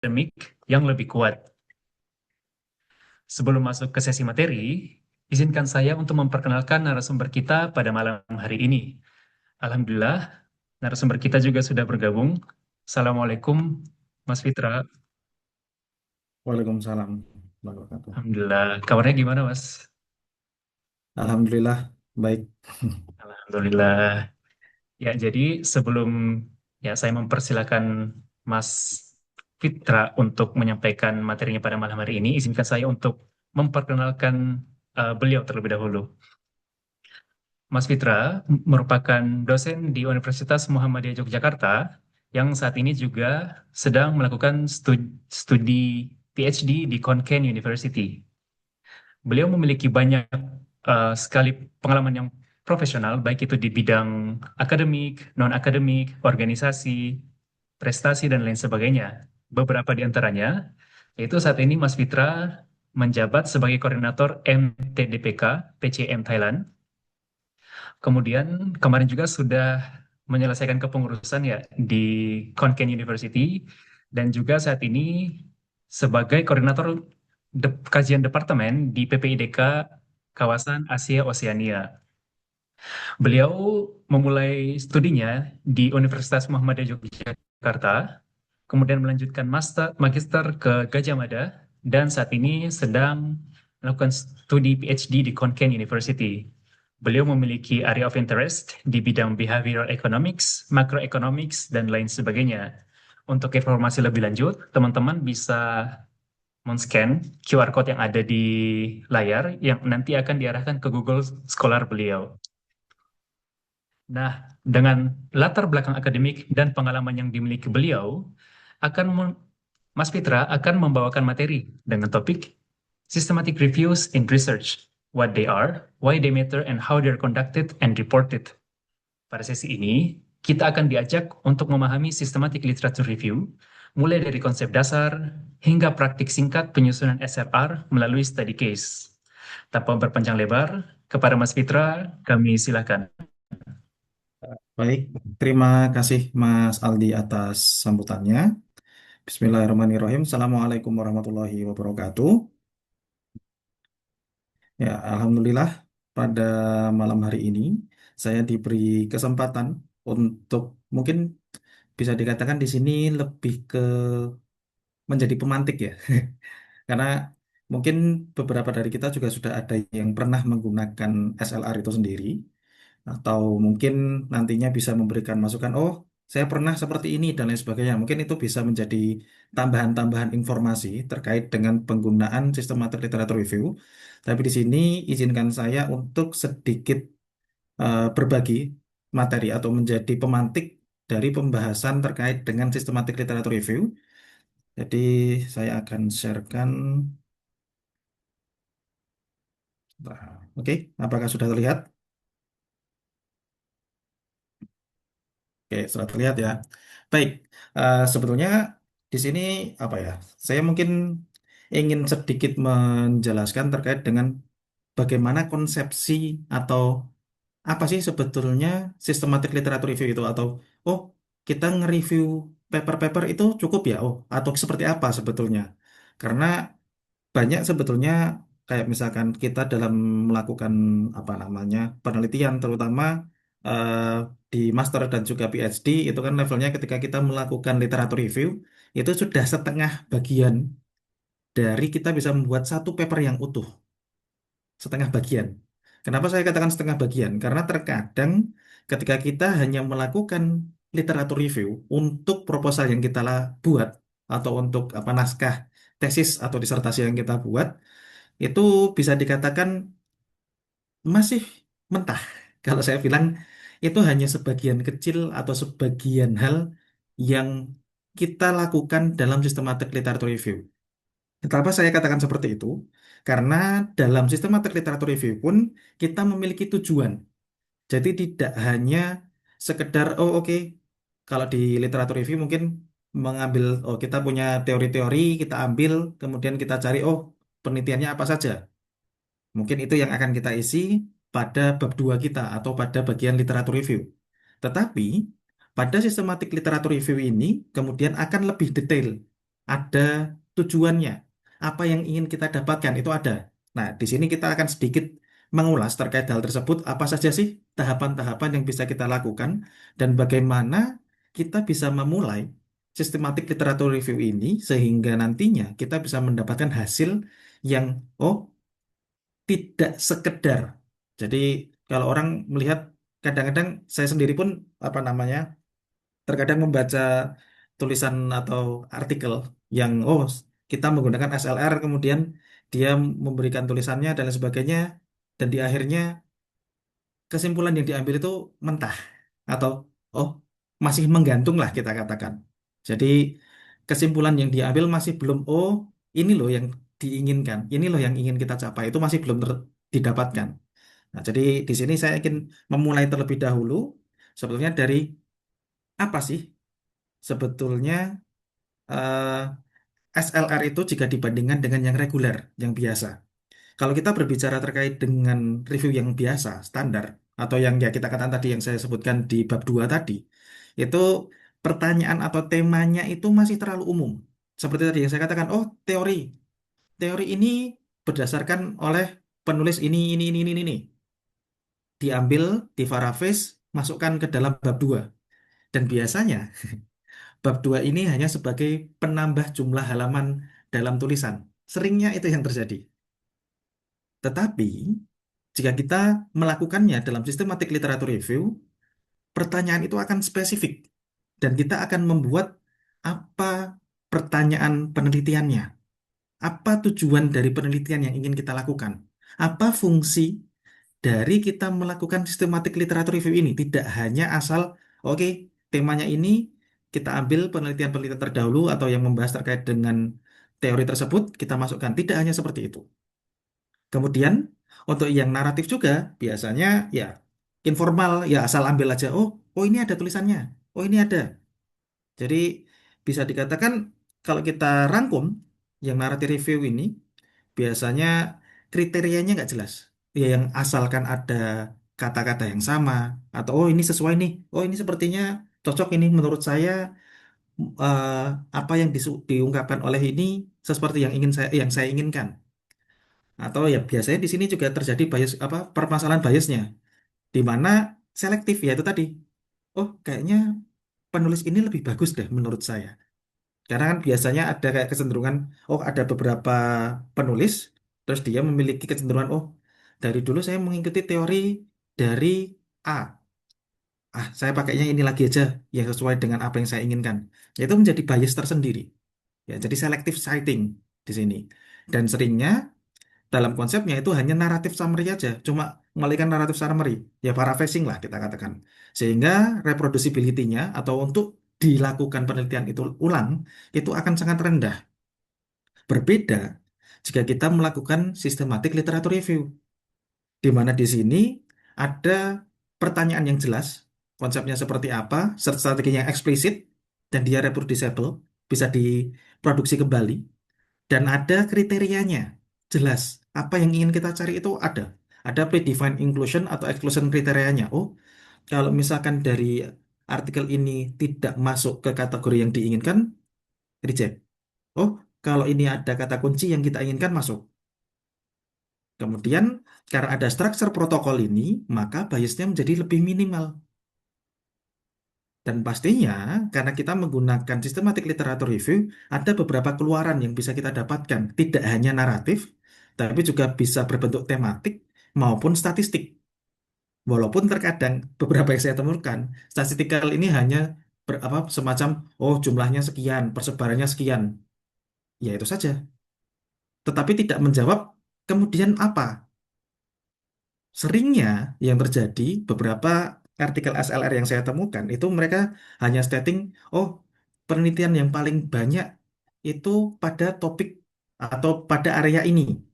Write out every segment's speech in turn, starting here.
akademik yang lebih kuat. Sebelum masuk ke sesi materi, izinkan saya untuk memperkenalkan narasumber kita pada malam hari ini. Alhamdulillah, narasumber kita juga sudah bergabung. Assalamualaikum, Mas Fitra. Waalaikumsalam warahmatullahi wabarakatuh. Alhamdulillah, kabarnya gimana, Mas? Alhamdulillah baik. Alhamdulillah. Ya, jadi sebelum ya saya mempersilakan Mas Fitra untuk menyampaikan materinya pada malam hari ini, izinkan saya untuk memperkenalkan beliau terlebih dahulu. Mas Fitra merupakan dosen di Universitas Muhammadiyah Yogyakarta yang saat ini juga sedang melakukan studi PhD di Konken University. Beliau memiliki banyak sekali pengalaman yang profesional, baik itu di bidang akademik, non-akademik, organisasi, prestasi, dan lain sebagainya. Beberapa di antaranya, yaitu saat ini Mas Fitra menjabat sebagai koordinator MTDPK PCM Thailand. Kemudian kemarin juga sudah menyelesaikan kepengurusan ya di Konken University dan juga saat ini sebagai koordinator kajian departemen di PPIDK kawasan Asia Oseania. Beliau memulai studinya di Universitas Muhammadiyah Yogyakarta, kemudian melanjutkan magister ke Gajah Mada dan saat ini sedang melakukan studi PhD di Konken University. Beliau memiliki area of interest di bidang behavioral economics, macroeconomics, dan lain sebagainya. Untuk informasi lebih lanjut, teman-teman bisa men-scan QR code yang ada di layar yang nanti akan diarahkan ke Google Scholar beliau. Nah, dengan latar belakang akademik dan pengalaman yang dimiliki beliau, akan Mas Fitra akan membawakan materi dengan topik Systematic Reviews in Research, what they are, why they matter, and how they're conducted and reported. Pada sesi ini, kita akan diajak untuk memahami systematic literature review, mulai dari konsep dasar hingga praktik singkat penyusunan SLR melalui study case. Tanpa berpanjang lebar, kepada Mas Fitra, kami silakan. Baik, terima kasih Mas Aldi atas sambutannya. Bismillahirrahmanirrahim. Assalamualaikum warahmatullahi wabarakatuh. Ya, Alhamdulillah pada malam hari ini saya diberi kesempatan untuk mungkin bisa dikatakan di sini lebih ke menjadi pemantik ya. Karena mungkin beberapa dari kita juga sudah ada yang pernah menggunakan SLR itu sendiri. Atau mungkin nantinya bisa memberikan masukan, oh saya pernah seperti ini dan lain sebagainya. Mungkin itu bisa menjadi tambahan-tambahan informasi terkait dengan penggunaan systematic literature review. Tapi di sini izinkan saya untuk sedikit berbagi materi atau menjadi pemantik dari pembahasan terkait dengan systematic literature review. Jadi saya akan sharekan. Nah, oke, apakah sudah terlihat? Oke, sudah terlihat ya. Baik, sebetulnya di sini apa ya? Saya mungkin ingin sedikit menjelaskan terkait dengan bagaimana konsepsi atau apa sih sebetulnya systematic literature review itu atau oh kita nge-review paper-paper itu cukup ya? Oh, atau seperti apa sebetulnya? Karena banyak sebetulnya kayak misalkan kita dalam melakukan apa namanya penelitian terutama eh, di master dan juga PhD itu kan levelnya ketika kita melakukan literatur review itu sudah setengah bagian dari kita bisa membuat satu paper yang utuh, setengah bagian. Kenapa saya katakan setengah bagian? Karena terkadang ketika kita hanya melakukan literatur review untuk proposal yang kita buat atau untuk apa naskah tesis atau disertasi yang kita buat itu bisa dikatakan masih mentah. Kalau saya bilang itu hanya sebagian kecil atau sebagian hal yang kita lakukan dalam systematic literature review. Kenapa saya katakan seperti itu? Karena dalam systematic literature review pun kita memiliki tujuan. Jadi tidak hanya sekedar oh oke kalau di literatur review mungkin mengambil oh kita punya teori-teori kita ambil kemudian kita cari oh penelitiannya apa saja. Mungkin itu yang akan kita isi pada bab 2 kita atau pada bagian literatur review. Tetapi pada sistematik literatur review ini kemudian akan lebih detail. ada tujuannya. Apa yang ingin kita dapatkan itu ada. Nah, di sini kita akan sedikit mengulas terkait hal tersebut, apa saja sih tahapan-tahapan yang bisa kita lakukan dan bagaimana kita bisa memulai sistematik literatur review ini sehingga nantinya kita bisa mendapatkan hasil yang oh tidak sekedar. Jadi kalau orang melihat kadang-kadang saya sendiri pun apa namanya terkadang membaca tulisan atau artikel yang kita menggunakan SLR kemudian dia memberikan tulisannya dan lain sebagainya dan di akhirnya kesimpulan yang diambil itu mentah atau oh masih menggantung lah kita katakan. Jadi kesimpulan yang diambil masih belum ini loh yang diinginkan, ini loh yang ingin kita capai itu masih belum didapatkan. Nah, jadi di sini saya ingin memulai terlebih dahulu sebetulnya dari apa sih sebetulnya eh, SLR itu jika dibandingkan dengan yang reguler, yang biasa. Kalau kita berbicara terkait dengan review yang biasa, standar, atau yang ya kita katakan tadi yang saya sebutkan di bab 2 tadi, itu pertanyaan atau temanya itu masih terlalu umum. Seperti tadi yang saya katakan, teori. Teori ini berdasarkan oleh penulis ini. Diambil, diparafraze, masukkan ke dalam bab 2. Dan biasanya bab 2 ini hanya sebagai penambah jumlah halaman dalam tulisan. Seringnya itu yang terjadi. Tetapi, jika kita melakukannya dalam sistematik literatur review, pertanyaan itu akan spesifik. Dan kita akan membuat apa pertanyaan penelitiannya. Apa tujuan dari penelitian yang ingin kita lakukan. Apa fungsi dari kita melakukan sistematik literatur review ini. Tidak hanya asal, oke, temanya ini kita ambil penelitian-penelitian terdahulu atau yang membahas terkait dengan teori tersebut, kita masukkan. Tidak hanya seperti itu. Kemudian untuk yang naratif juga biasanya ya informal ya asal ambil aja. Oh ini ada tulisannya. Oh ini ada. Jadi bisa dikatakan kalau kita rangkum yang naratif review ini biasanya kriterianya nggak jelas. Ya yang asalkan ada kata-kata yang sama atau ini sesuai nih. Oh ini sepertinya cocok ini menurut saya eh, apa yang diungkapkan oleh ini seperti yang saya inginkan. Atau ya biasanya di sini juga terjadi bias apa permasalahan biasnya di mana selektif ya itu tadi. Oh, kayaknya penulis ini lebih bagus deh menurut saya. Karena kan biasanya ada kayak kecenderungan, ada beberapa penulis terus dia memiliki kecenderungan, dari dulu saya mengikuti teori dari A. Saya pakainya ini lagi aja yang sesuai dengan apa yang saya inginkan. Itu menjadi bias tersendiri. Ya, jadi selective citing di sini. Dan seringnya dalam konsepnya itu hanya naratif summary aja, cuma mengembalikan naratif summary, ya paraphrasing lah kita katakan. Sehingga reproducibility-nya atau untuk dilakukan penelitian itu ulang, itu akan sangat rendah. Berbeda jika kita melakukan systematic literature review, di mana di sini ada pertanyaan yang jelas, konsepnya seperti apa, strateginya yang eksplisit, dan dia reproducible, bisa diproduksi kembali, dan ada kriterianya jelas apa yang ingin kita cari itu ada predefined inclusion atau exclusion kriterianya. Kalau misalkan dari artikel ini tidak masuk ke kategori yang diinginkan, reject. Oh, kalau ini ada kata kunci yang kita inginkan masuk. Kemudian karena ada structure protokol ini maka biasnya menjadi lebih minimal. Dan pastinya, karena kita menggunakan systematic literature review, ada beberapa keluaran yang bisa kita dapatkan. Tidak hanya naratif, tapi juga bisa berbentuk tematik maupun statistik. Walaupun terkadang beberapa yang saya temukan, statistikal ini hanya semacam, jumlahnya sekian, persebarannya sekian. Ya itu saja. Tetapi tidak menjawab kemudian apa. Seringnya yang terjadi beberapa artikel SLR yang saya temukan itu mereka hanya stating, penelitian yang paling banyak itu pada topik atau pada area ini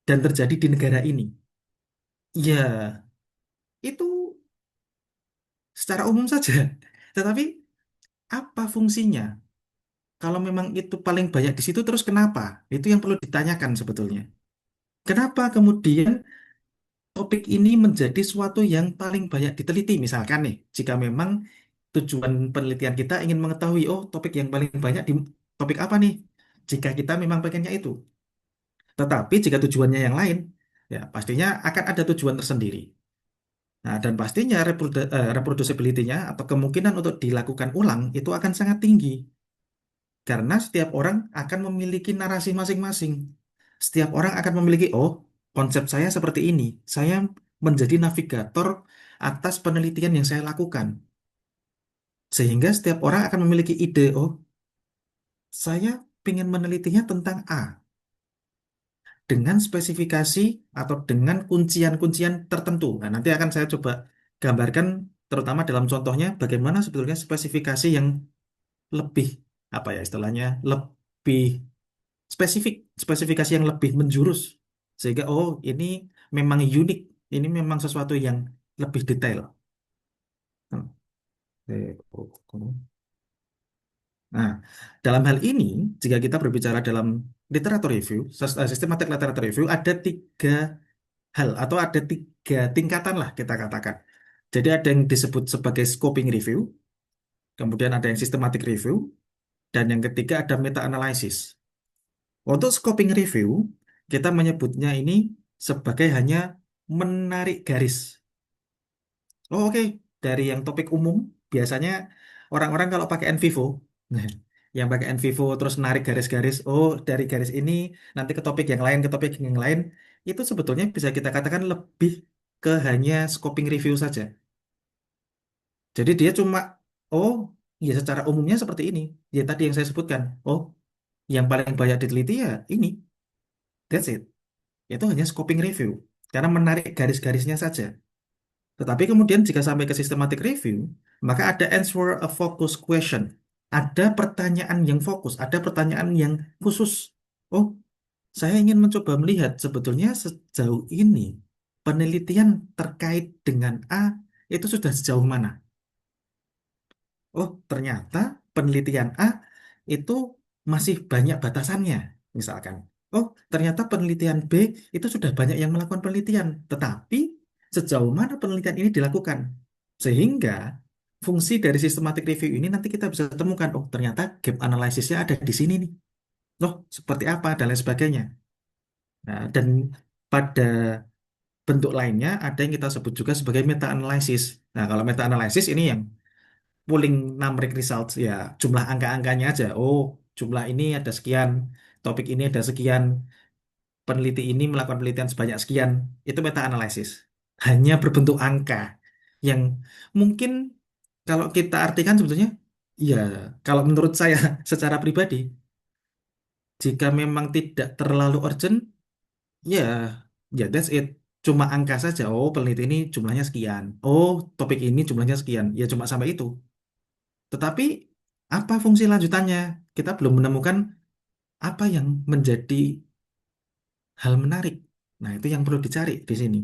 dan terjadi di negara ini. Ya, itu secara umum saja. Tetapi apa fungsinya? Kalau memang itu paling banyak di situ terus kenapa? Itu yang perlu ditanyakan sebetulnya. Kenapa kemudian topik ini menjadi suatu yang paling banyak diteliti. Misalkan nih, jika memang tujuan penelitian kita ingin mengetahui, topik yang paling banyak topik apa nih? Jika kita memang pengennya itu. Tetapi jika tujuannya yang lain, ya pastinya akan ada tujuan tersendiri. Nah, dan pastinya reproducibility-nya atau kemungkinan untuk dilakukan ulang itu akan sangat tinggi. Karena setiap orang akan memiliki narasi masing-masing. Setiap orang akan memiliki, oh, konsep saya seperti ini. Saya menjadi navigator atas penelitian yang saya lakukan. Sehingga setiap orang akan memiliki ide, oh, saya ingin menelitinya tentang A. Dengan spesifikasi atau dengan kuncian-kuncian tertentu. Nah, nanti akan saya coba gambarkan, terutama dalam contohnya, bagaimana sebetulnya spesifikasi yang lebih, apa ya istilahnya, lebih spesifik, spesifikasi yang lebih menjurus. Sehingga, oh, ini memang unik, ini memang sesuatu yang lebih detail. Hmm. Nah, dalam hal ini, jika kita berbicara dalam literatur review, systematic literature review, ada tiga hal atau ada tiga tingkatan lah kita katakan. Jadi ada yang disebut sebagai scoping review, kemudian ada yang systematic review, dan yang ketiga ada meta-analysis. Untuk scoping review, kita menyebutnya ini sebagai hanya menarik garis. Oh, oke. Dari yang topik umum, biasanya orang-orang kalau pakai NVivo, nah, yang pakai NVivo terus narik garis-garis, oh dari garis ini nanti ke topik yang lain, ke topik yang lain, itu sebetulnya bisa kita katakan lebih ke hanya scoping review saja. Jadi dia cuma, oh, ya secara umumnya seperti ini. Ya tadi yang saya sebutkan, oh, yang paling banyak diteliti ya ini, that's it. Itu hanya scoping review, karena menarik garis-garisnya saja. Tetapi kemudian jika sampai ke systematic review, maka ada answer a focus question. Ada pertanyaan yang fokus, ada pertanyaan yang khusus. Oh, saya ingin mencoba melihat sebetulnya sejauh ini penelitian terkait dengan A itu sudah sejauh mana. Oh, ternyata penelitian A itu masih banyak batasannya, misalkan. Oh, ternyata penelitian B itu sudah banyak yang melakukan penelitian, tetapi sejauh mana penelitian ini dilakukan? Sehingga fungsi dari systematic review ini nanti kita bisa temukan, oh, ternyata gap analisisnya ada di sini nih. Loh, seperti apa dan lain sebagainya. Nah, dan pada bentuk lainnya ada yang kita sebut juga sebagai meta-analysis. Nah, kalau meta-analysis ini yang pooling numeric results, ya jumlah angka-angkanya aja. Oh, jumlah ini ada sekian, topik ini ada sekian, peneliti ini melakukan penelitian sebanyak sekian. Itu meta analisis. Hanya berbentuk angka yang mungkin kalau kita artikan sebetulnya, ya kalau menurut saya secara pribadi, jika memang tidak terlalu urgent, ya ya that's it. Cuma angka saja. Oh, peneliti ini jumlahnya sekian. Oh, topik ini jumlahnya sekian. Ya cuma sampai itu. Tetapi apa fungsi lanjutannya? Kita belum menemukan apa yang menjadi hal menarik. Nah, itu yang perlu dicari di sini.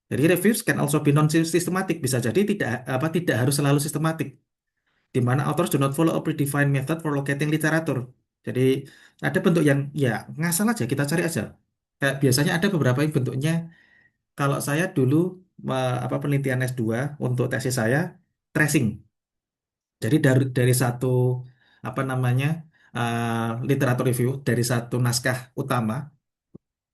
Jadi reviews can also be non-systematic. Bisa jadi tidak harus selalu sistematik. Di mana authors do not follow a predefined method for locating literatur. Jadi ada bentuk yang ya ngasal aja, kita cari aja. Kayak biasanya ada beberapa yang bentuknya. Kalau saya dulu penelitian S2 untuk tesis saya tracing. Jadi dari satu apa namanya literatur review dari satu naskah utama.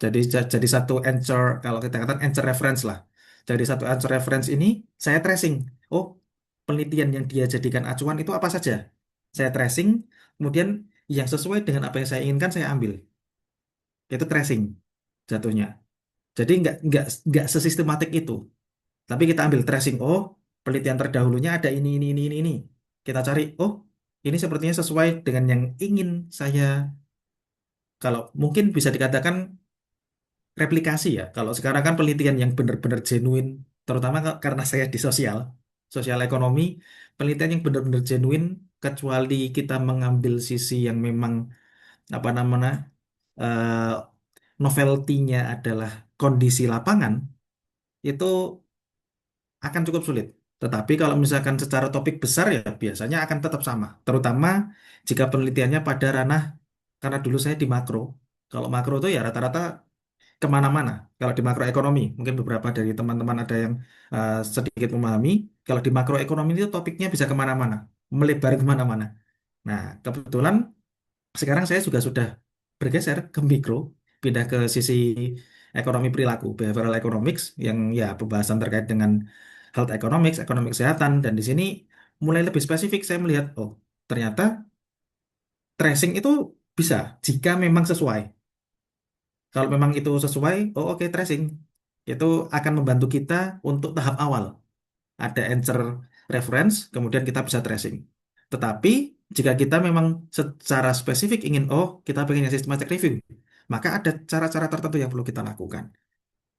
Jadi satu anchor kalau kita katakan anchor reference lah. Dari satu anchor reference ini saya tracing. Oh, penelitian yang dia jadikan acuan itu apa saja? Saya tracing, kemudian yang sesuai dengan apa yang saya inginkan saya ambil. Itu tracing jatuhnya. Jadi nggak sesistematik itu. Tapi kita ambil tracing. Oh, penelitian terdahulunya ada ini. Kita cari. Oh, ini sepertinya sesuai dengan yang ingin saya. Kalau mungkin bisa dikatakan replikasi ya. Kalau sekarang kan penelitian yang benar-benar genuine, terutama karena saya di sosial ekonomi, penelitian yang benar-benar genuine, kecuali kita mengambil sisi yang memang apa namanya eh, novelty-nya adalah kondisi lapangan, itu akan cukup sulit. Tetapi kalau misalkan secara topik besar ya biasanya akan tetap sama. Terutama jika penelitiannya pada ranah, karena dulu saya di makro. Kalau makro itu ya rata-rata kemana-mana. Kalau di makroekonomi, mungkin beberapa dari teman-teman ada yang sedikit memahami. Kalau di makroekonomi itu topiknya bisa kemana-mana, melebar kemana-mana. Nah, kebetulan Sekarang saya juga sudah bergeser ke mikro, pindah ke sisi ekonomi perilaku, behavioral economics, yang ya pembahasan terkait dengan health economics, ekonomi kesehatan, dan di sini mulai lebih spesifik saya melihat, oh ternyata tracing itu bisa jika memang sesuai. Kalau memang itu sesuai, oh oke tracing. Itu akan membantu kita untuk tahap awal. Ada answer reference, kemudian kita bisa tracing. Tetapi jika kita memang secara spesifik ingin, oh kita pengen yang systematic review, maka ada cara-cara tertentu yang perlu kita lakukan.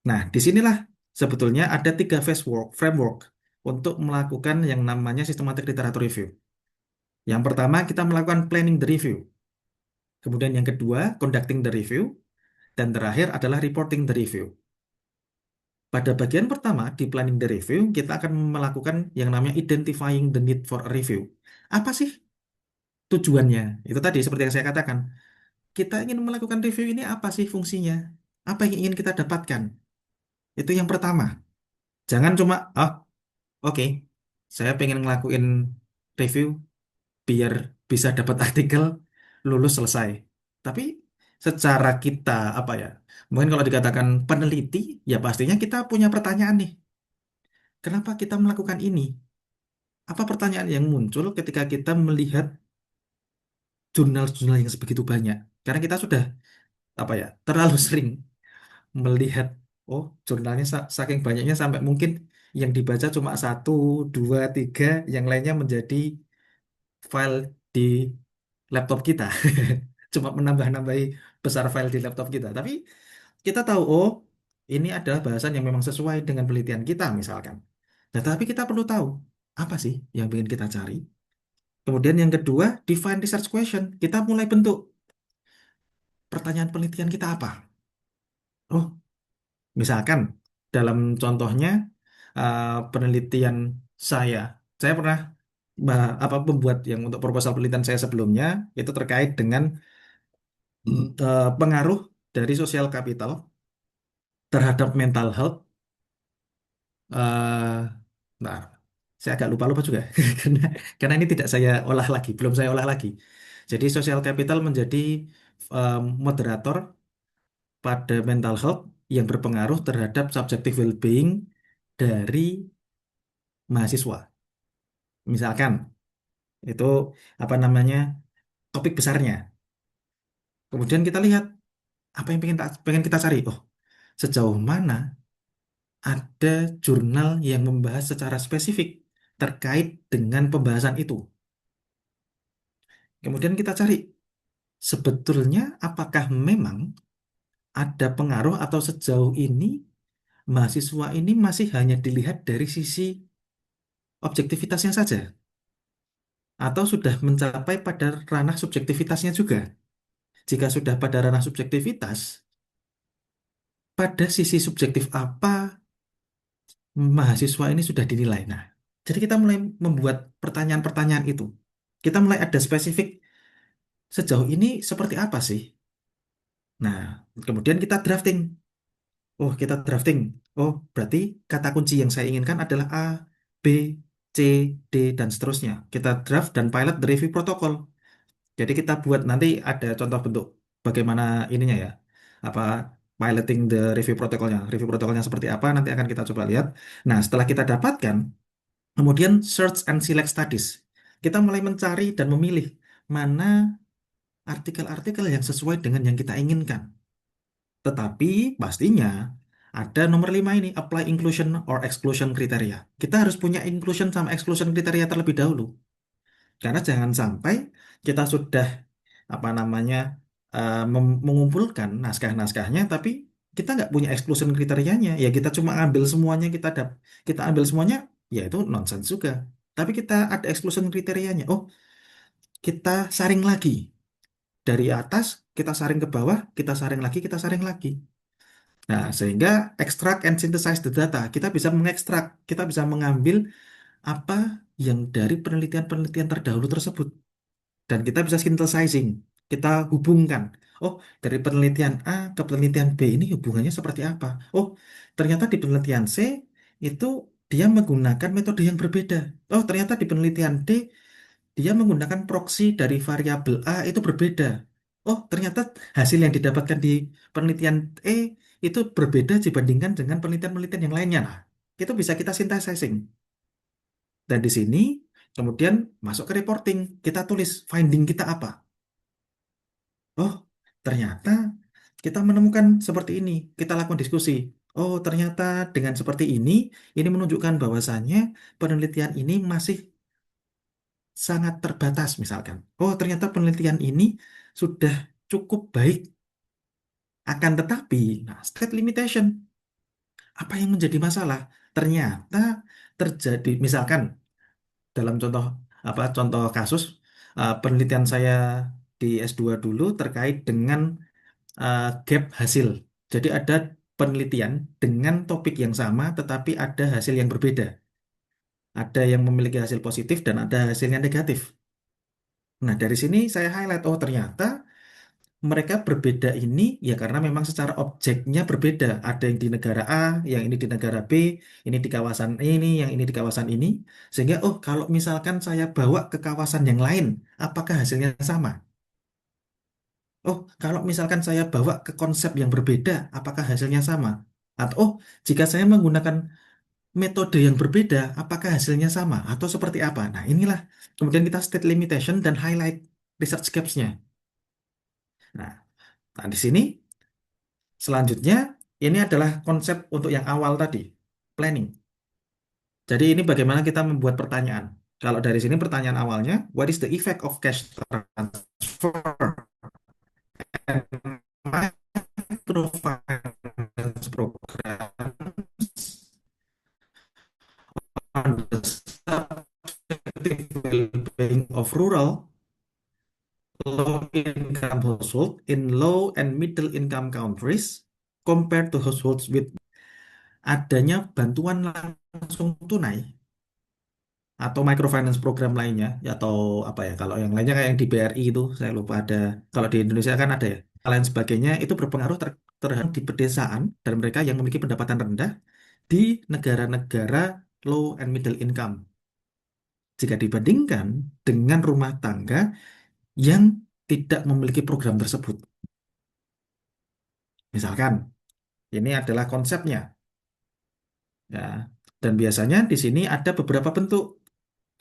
Nah, disinilah sebetulnya ada tiga framework untuk melakukan yang namanya systematic literature review. Yang pertama, kita melakukan planning the review. Kemudian yang kedua, conducting the review. Dan terakhir adalah reporting the review. Pada bagian pertama, di planning the review, kita akan melakukan yang namanya identifying the need for a review. Apa sih tujuannya? Itu tadi seperti yang saya katakan. Kita ingin melakukan review ini apa sih fungsinya? Apa yang ingin kita dapatkan? Itu yang pertama. Jangan cuma, oh oke, saya pengen ngelakuin review biar bisa dapat artikel, lulus selesai. Tapi secara kita, apa ya, mungkin kalau dikatakan peneliti, ya pastinya kita punya pertanyaan nih. Kenapa kita melakukan ini? Apa pertanyaan yang muncul ketika kita melihat jurnal-jurnal yang sebegitu banyak? Karena kita sudah apa ya terlalu sering melihat oh jurnalnya saking banyaknya sampai mungkin yang dibaca cuma satu, dua, tiga, yang lainnya menjadi file di laptop kita. Cuma menambah-nambahi besar file di laptop kita. Tapi kita tahu oh ini adalah bahasan yang memang sesuai dengan penelitian kita misalkan. Nah, tapi kita perlu tahu apa sih yang ingin kita cari. Kemudian yang kedua, define research question. Kita mulai bentuk pertanyaan penelitian kita apa. Oh, misalkan dalam contohnya eh, penelitian saya, saya pernah apa membuat yang untuk proposal penelitian saya sebelumnya itu terkait dengan pengaruh dari sosial capital terhadap mental health. eh nah, saya agak lupa-lupa juga karena ini tidak saya olah lagi, belum saya olah lagi. Jadi social capital menjadi moderator pada mental health yang berpengaruh terhadap subjective well-being dari mahasiswa. Misalkan itu apa namanya topik besarnya. Kemudian kita lihat apa yang pengen kita cari. Oh, sejauh mana ada jurnal yang membahas secara spesifik terkait dengan pembahasan itu. Kemudian kita cari sebetulnya apakah memang ada pengaruh atau sejauh ini mahasiswa ini masih hanya dilihat dari sisi objektivitasnya saja atau sudah mencapai pada ranah subjektivitasnya juga. Jika sudah pada ranah subjektivitas, pada sisi subjektif apa mahasiswa ini sudah dinilai. Nah, jadi kita mulai membuat pertanyaan-pertanyaan itu. Kita mulai ada spesifik sejauh ini seperti apa sih? Nah, kemudian kita drafting. Oh, kita drafting. Oh, berarti kata kunci yang saya inginkan adalah A, B, C, D, dan seterusnya. Kita draft dan pilot the review protocol. Jadi kita buat nanti ada contoh bentuk bagaimana ininya ya. Apa piloting the review protocolnya. Review protocolnya seperti apa nanti akan kita coba lihat. Nah, setelah kita dapatkan, kemudian search and select studies. Kita mulai mencari dan memilih mana artikel-artikel yang sesuai dengan yang kita inginkan. Tetapi pastinya ada nomor 5 ini, apply inclusion or exclusion kriteria. Kita harus punya inclusion sama exclusion kriteria terlebih dahulu. Karena jangan sampai kita sudah apa namanya mengumpulkan naskah-naskahnya, tapi kita nggak punya exclusion kriterianya. Ya kita cuma ambil semuanya, kita ambil semuanya, ya itu nonsense juga. Tapi kita ada exclusion kriterianya. Oh, kita saring lagi dari atas, kita saring ke bawah, kita saring lagi, kita saring lagi. Nah, sehingga extract and synthesize the data, kita bisa mengekstrak, kita bisa mengambil apa yang dari penelitian-penelitian terdahulu tersebut. Dan kita bisa synthesizing, kita hubungkan. Oh, dari penelitian A ke penelitian B ini hubungannya seperti apa? Oh, ternyata di penelitian C itu dia menggunakan metode yang berbeda. Oh, ternyata di penelitian D dia menggunakan proksi dari variabel A itu berbeda. Oh, ternyata hasil yang didapatkan di penelitian E itu berbeda dibandingkan dengan penelitian-penelitian yang lainnya. Nah, itu bisa kita synthesizing. Dan di sini kemudian masuk ke reporting. Kita tulis finding kita apa. Oh, ternyata kita menemukan seperti ini. Kita lakukan diskusi. Oh, ternyata dengan seperti ini menunjukkan bahwasannya penelitian ini masih sangat terbatas misalkan. Oh, ternyata penelitian ini sudah cukup baik. Akan tetapi, nah, state limitation. Apa yang menjadi masalah? Ternyata terjadi, misalkan dalam contoh kasus penelitian saya di S2 dulu terkait dengan gap hasil. Jadi ada penelitian dengan topik yang sama tetapi ada hasil yang berbeda. Ada yang memiliki hasil positif dan ada hasilnya negatif. Nah, dari sini saya highlight, oh ternyata mereka berbeda ini ya karena memang secara objeknya berbeda. Ada yang di negara A, yang ini di negara B, ini di kawasan ini, yang ini di kawasan ini. Sehingga, oh kalau misalkan saya bawa ke kawasan yang lain, apakah hasilnya sama? Oh, kalau misalkan saya bawa ke konsep yang berbeda, apakah hasilnya sama? Atau, oh, jika saya menggunakan metode yang berbeda, apakah hasilnya sama? Atau seperti apa? Nah, inilah kemudian kita state limitation dan highlight research gaps-nya. Nah, nah, di sini selanjutnya, ini adalah konsep untuk yang awal tadi, planning. Jadi ini bagaimana kita membuat pertanyaan. Kalau dari sini pertanyaan awalnya, what is the effect of cash transfer and microfinance programs on the subjective well-being of rural low-income household in low and middle-income countries compared to households with adanya bantuan langsung tunai atau microfinance program lainnya ya, atau apa ya kalau yang lainnya kayak yang di BRI itu saya lupa ada, kalau di Indonesia kan ada ya, lain sebagainya itu berpengaruh terhadap di pedesaan dan mereka yang memiliki pendapatan rendah di negara-negara low and middle income jika dibandingkan dengan rumah tangga yang tidak memiliki program tersebut. Misalkan ini adalah konsepnya ya, dan biasanya di sini ada beberapa bentuk.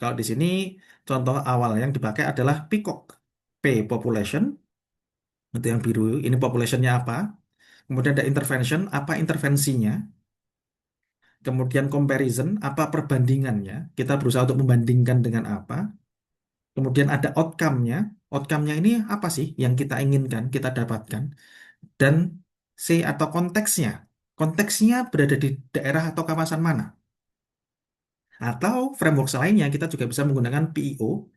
Kalau di sini contoh awal yang dipakai adalah peacock. P population, itu yang biru, ini populationnya apa. Kemudian ada intervention, apa intervensinya. Kemudian comparison, apa perbandingannya. Kita berusaha untuk membandingkan dengan apa. Kemudian ada outcome-nya. Outcome-nya ini apa sih yang kita inginkan, kita dapatkan. Dan C atau konteksnya. Konteksnya berada di daerah atau kawasan mana. Atau framework lainnya kita juga bisa menggunakan PEO,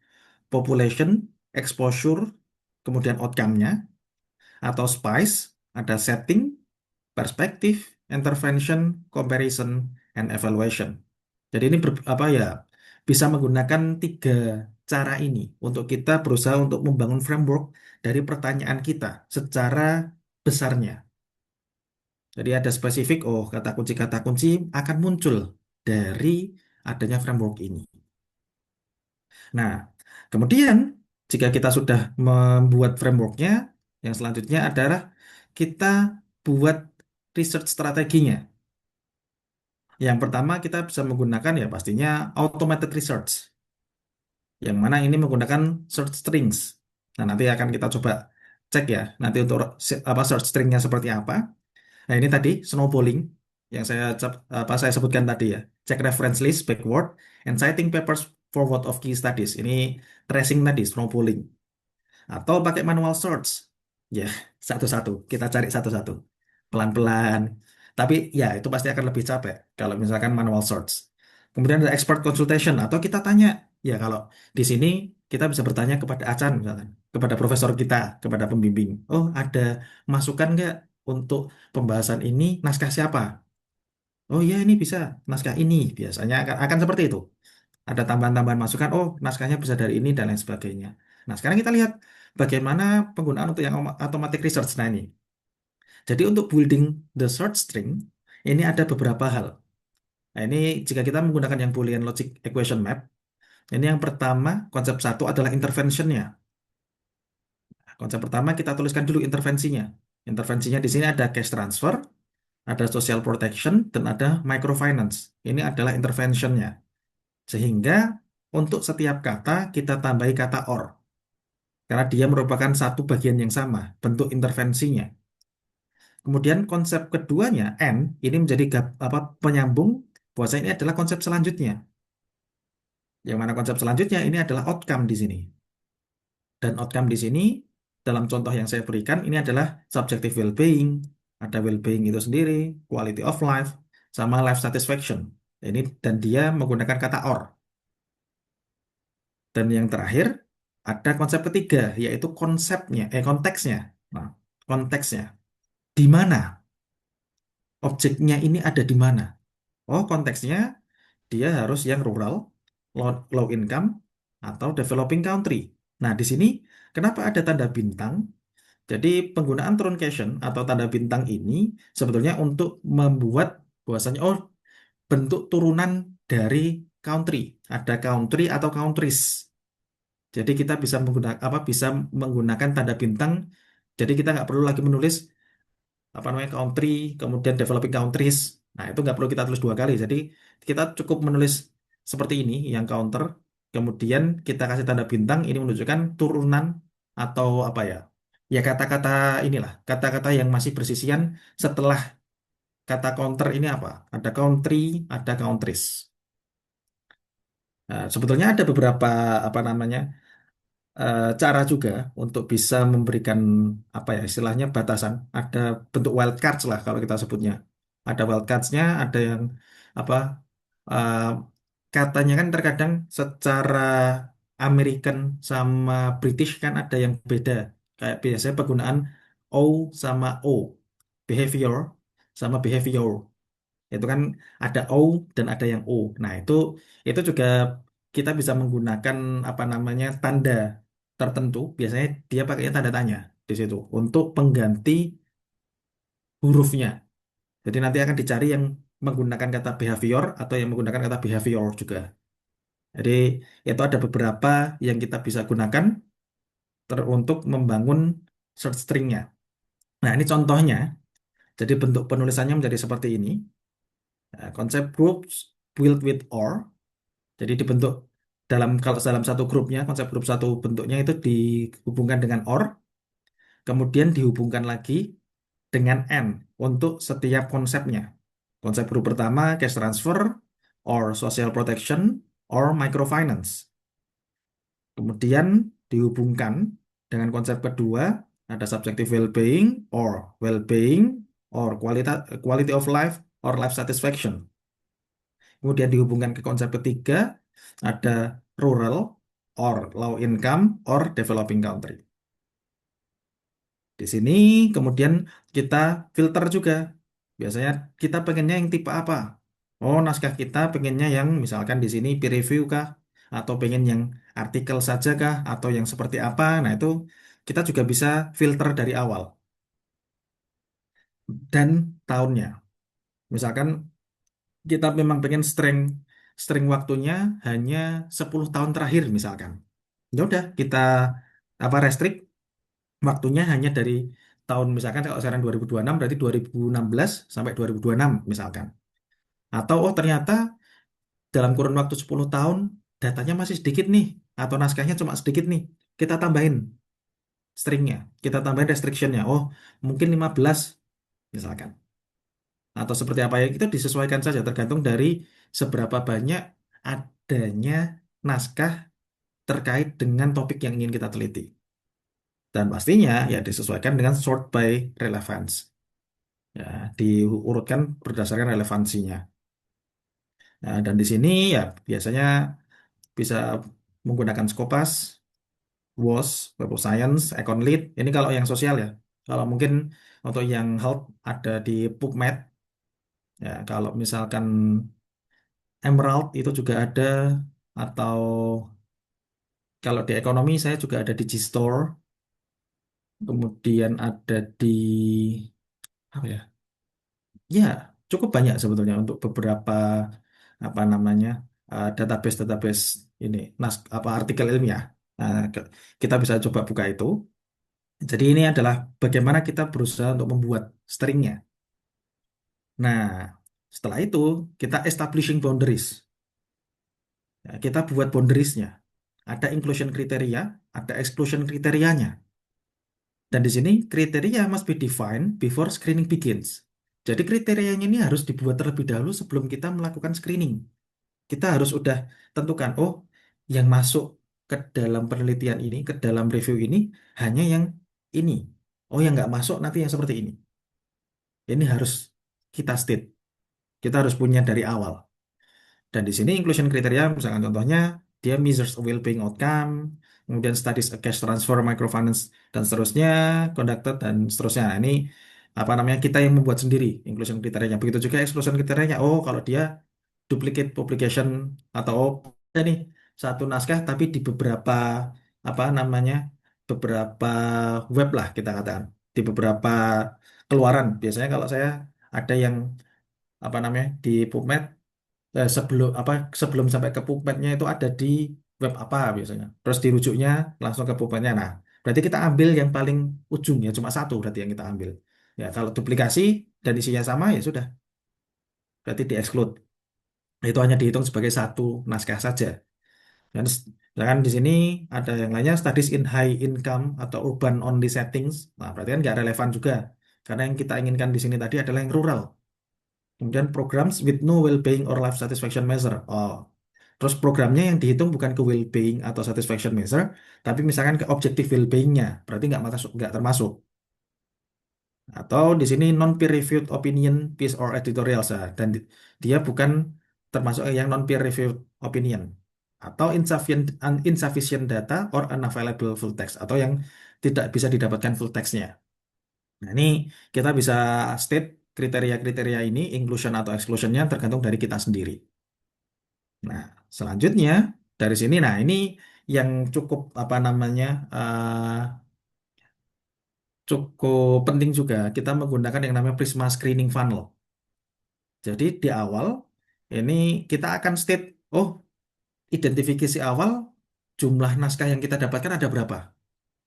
population, exposure, kemudian outcome-nya, atau SPICE, ada setting, perspektif, intervention, comparison, and evaluation. Jadi ini apa ya, bisa menggunakan tiga cara ini untuk kita berusaha untuk membangun framework dari pertanyaan kita secara besarnya. Jadi ada spesifik, oh kata kunci akan muncul dari adanya framework ini. Nah, kemudian jika kita sudah membuat frameworknya, yang selanjutnya adalah kita buat research strateginya. Yang pertama kita bisa menggunakan ya pastinya automated research, yang mana ini menggunakan search strings. Nah, nanti akan kita coba cek ya, nanti untuk apa search stringnya seperti apa. Nah, ini tadi snowballing yang saya sebutkan tadi ya. Cek reference list backward and citing papers forward of key studies. Ini tracing tadi, snowballing. Atau pakai manual search. Ya, satu-satu. Kita cari satu-satu. Pelan-pelan. Tapi ya, itu pasti akan lebih capek kalau misalkan manual search. Kemudian ada expert consultation. Atau kita tanya. Ya, kalau di sini kita bisa bertanya kepada Acan misalkan. Kepada profesor kita, kepada pembimbing. Oh, ada masukan nggak untuk pembahasan ini naskah siapa? Oh iya, ini bisa naskah ini. Biasanya akan seperti itu. Ada tambahan-tambahan masukan, oh naskahnya bisa dari ini dan lain sebagainya. Nah, sekarang kita lihat bagaimana penggunaan untuk yang automatic research. Nah, ini. Jadi untuk building the search string, ini ada beberapa hal. Nah, ini jika kita menggunakan yang Boolean logic equation map, Ini yang pertama, konsep satu adalah interventionnya. Konsep pertama kita tuliskan dulu intervensinya. Intervensinya di sini ada cash transfer, ada social protection, dan ada microfinance. Ini adalah interventionnya. Sehingga untuk setiap kata kita tambahi kata or. Karena dia merupakan satu bagian yang sama, bentuk intervensinya. Kemudian konsep keduanya, and, ini menjadi penyambung bahwa ini adalah konsep selanjutnya. Yang mana konsep selanjutnya ini adalah outcome di sini. Dan outcome di sini, dalam contoh yang saya berikan, ini adalah subjective well-being, ada well-being itu sendiri, quality of life, sama life satisfaction. Ini dan dia menggunakan kata or. Dan yang terakhir, ada konsep ketiga, yaitu konteksnya. Nah, konteksnya. Di mana? Objeknya ini ada di mana? Oh, konteksnya dia harus yang rural, low income, atau developing country. Nah, di sini kenapa ada tanda bintang? Jadi penggunaan truncation atau tanda bintang ini sebetulnya untuk membuat bahwasanya oh bentuk turunan dari country, ada country atau countries. Jadi kita bisa menggunakan tanda bintang. Jadi kita nggak perlu lagi menulis apa namanya country, kemudian developing countries. Nah, itu nggak perlu kita tulis dua kali. Jadi kita cukup menulis seperti ini yang counter, kemudian kita kasih tanda bintang ini menunjukkan turunan atau apa ya? Ya kata-kata inilah, kata-kata yang masih bersisian setelah kata counter ini apa? Ada country, ada countries. Nah, sebetulnya ada beberapa apa namanya? Cara juga untuk bisa memberikan apa ya istilahnya batasan. Ada bentuk wildcards lah kalau kita sebutnya. Ada wildcardsnya, ada yang apa eh, katanya kan terkadang secara American sama British kan ada yang beda. Kayak biasanya penggunaan O sama O, behavior sama behavior. Itu kan ada O dan ada yang O. Nah, itu juga kita bisa menggunakan apa namanya tanda tertentu. Biasanya dia pakainya tanda tanya di situ untuk pengganti hurufnya. Jadi nanti akan dicari yang menggunakan kata behavior atau yang menggunakan kata behavior juga. Jadi itu ada beberapa yang kita bisa gunakan untuk membangun search string-nya. Nah, ini contohnya. Jadi bentuk penulisannya menjadi seperti ini. Nah, konsep groups build with or. Jadi dibentuk kalau dalam satu grupnya, konsep grup satu bentuknya itu dihubungkan dengan OR, kemudian dihubungkan lagi dengan AND untuk setiap konsepnya. Konsep grup pertama, cash transfer, or social protection, or microfinance. Kemudian dihubungkan dengan konsep kedua, ada subjective well-being, or quality of life, or life satisfaction. Kemudian dihubungkan ke konsep ketiga, ada rural, or low income, or developing country. Di sini kemudian kita filter juga. Biasanya kita pengennya yang tipe apa? Oh, naskah kita pengennya yang misalkan di sini peer review kah? Atau pengen yang artikel saja kah? Atau yang seperti apa? Nah, itu kita juga bisa filter dari awal. Dan tahunnya. Misalkan kita memang pengen string waktunya hanya 10 tahun terakhir misalkan. Ya udah kita restrict waktunya hanya dari tahun misalkan kalau sekarang 2026 berarti 2016 sampai 2026 misalkan. Atau oh ternyata dalam kurun waktu 10 tahun datanya masih sedikit nih atau naskahnya cuma sedikit nih. Kita tambahin stringnya, kita tambahin restrictionnya. Oh mungkin 15 misalkan. Atau seperti apa ya itu disesuaikan saja tergantung dari seberapa banyak adanya naskah terkait dengan topik yang ingin kita teliti. Dan pastinya ya disesuaikan dengan sort by relevance. Ya, diurutkan berdasarkan relevansinya. Nah, dan di sini ya biasanya bisa menggunakan Skopas, WOS, Web of Science, EconLead. Ini kalau yang sosial ya. Kalau mungkin untuk yang health ada di PubMed. Ya, kalau misalkan Emerald itu juga ada atau kalau di ekonomi saya juga ada di Gstore, kemudian ada di apa ya? Ya, cukup banyak sebetulnya untuk beberapa apa namanya? database-database ini, apa artikel ilmiah. Nah, kita bisa coba buka itu. Jadi ini adalah bagaimana kita berusaha untuk membuat stringnya. Nah, setelah itu kita establishing boundaries. Ya, kita buat boundariesnya. Ada inclusion kriteria, ada exclusion kriterianya. Dan di sini kriteria must be defined before screening begins. Jadi kriterianya ini harus dibuat terlebih dahulu sebelum kita melakukan screening. Kita harus udah tentukan, oh, yang masuk ke dalam penelitian ini, ke dalam review ini, hanya yang ini. Oh, yang nggak masuk nanti yang seperti ini. Ini harus kita state. Kita harus punya dari awal. Dan di sini inclusion kriteria, misalkan contohnya, dia measures a well-being outcome, kemudian studies a cash transfer, microfinance, dan seterusnya, conducted, dan seterusnya. Nah, ini apa namanya, kita yang membuat sendiri inclusion kriterianya. Begitu juga exclusion kriterianya. Oh, kalau dia duplicate publication, atau oh, ini satu naskah tapi di beberapa apa namanya, beberapa web lah kita katakan, di beberapa keluaran. Biasanya kalau saya ada yang apa namanya di PubMed, sebelum sampai ke PubMed-nya itu ada di web apa biasanya. Terus dirujuknya langsung ke PubMed-nya. Nah, berarti kita ambil yang paling ujung ya, cuma satu berarti yang kita ambil. Ya, kalau duplikasi dan isinya sama ya sudah, berarti di-exclude. Itu hanya dihitung sebagai satu naskah saja. Dan misalkan di sini ada yang lainnya studies in high income atau urban only settings. Nah, berarti kan nggak relevan juga. Karena yang kita inginkan di sini tadi adalah yang rural. Kemudian programs with no well-being or life satisfaction measure. Oh, terus programnya yang dihitung bukan ke well-being atau satisfaction measure, tapi misalkan ke objective well-being-nya. Berarti nggak termasuk. Atau di sini non peer reviewed opinion piece or editorials ya. Dan dia bukan termasuk yang non peer reviewed opinion. Atau insufficient data or unavailable full text, atau yang tidak bisa didapatkan full text-nya. Nah, ini kita bisa state kriteria-kriteria ini, inclusion atau exclusion-nya tergantung dari kita sendiri. Nah, selanjutnya dari sini, nah ini yang cukup apa namanya, cukup penting juga, kita menggunakan yang namanya Prisma Screening Funnel. Jadi di awal ini kita akan state, oh, identifikasi awal jumlah naskah yang kita dapatkan ada berapa.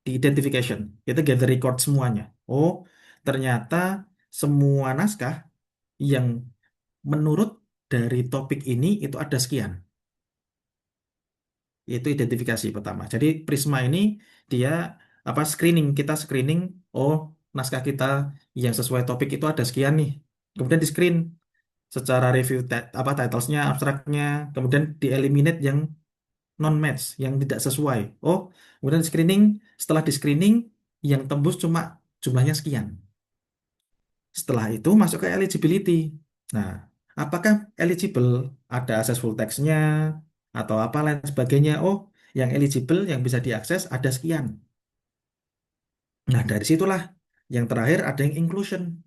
Di identification, kita gather record semuanya. Oh, ternyata semua naskah yang menurut dari topik ini itu ada sekian. Itu identifikasi pertama. Jadi Prisma ini dia apa, screening, kita screening, oh, naskah kita yang sesuai topik itu ada sekian nih. Kemudian di screen secara review apa titlesnya, abstraknya, kemudian di eliminate yang non match, yang tidak sesuai. Oh, kemudian screening, setelah di screening yang tembus cuma jumlahnya sekian. Setelah itu masuk ke eligibility. Nah, apakah eligible? Ada akses full text-nya atau apa lain sebagainya. Oh, yang eligible yang bisa diakses ada sekian. Nah, dari situlah yang terakhir ada yang inclusion.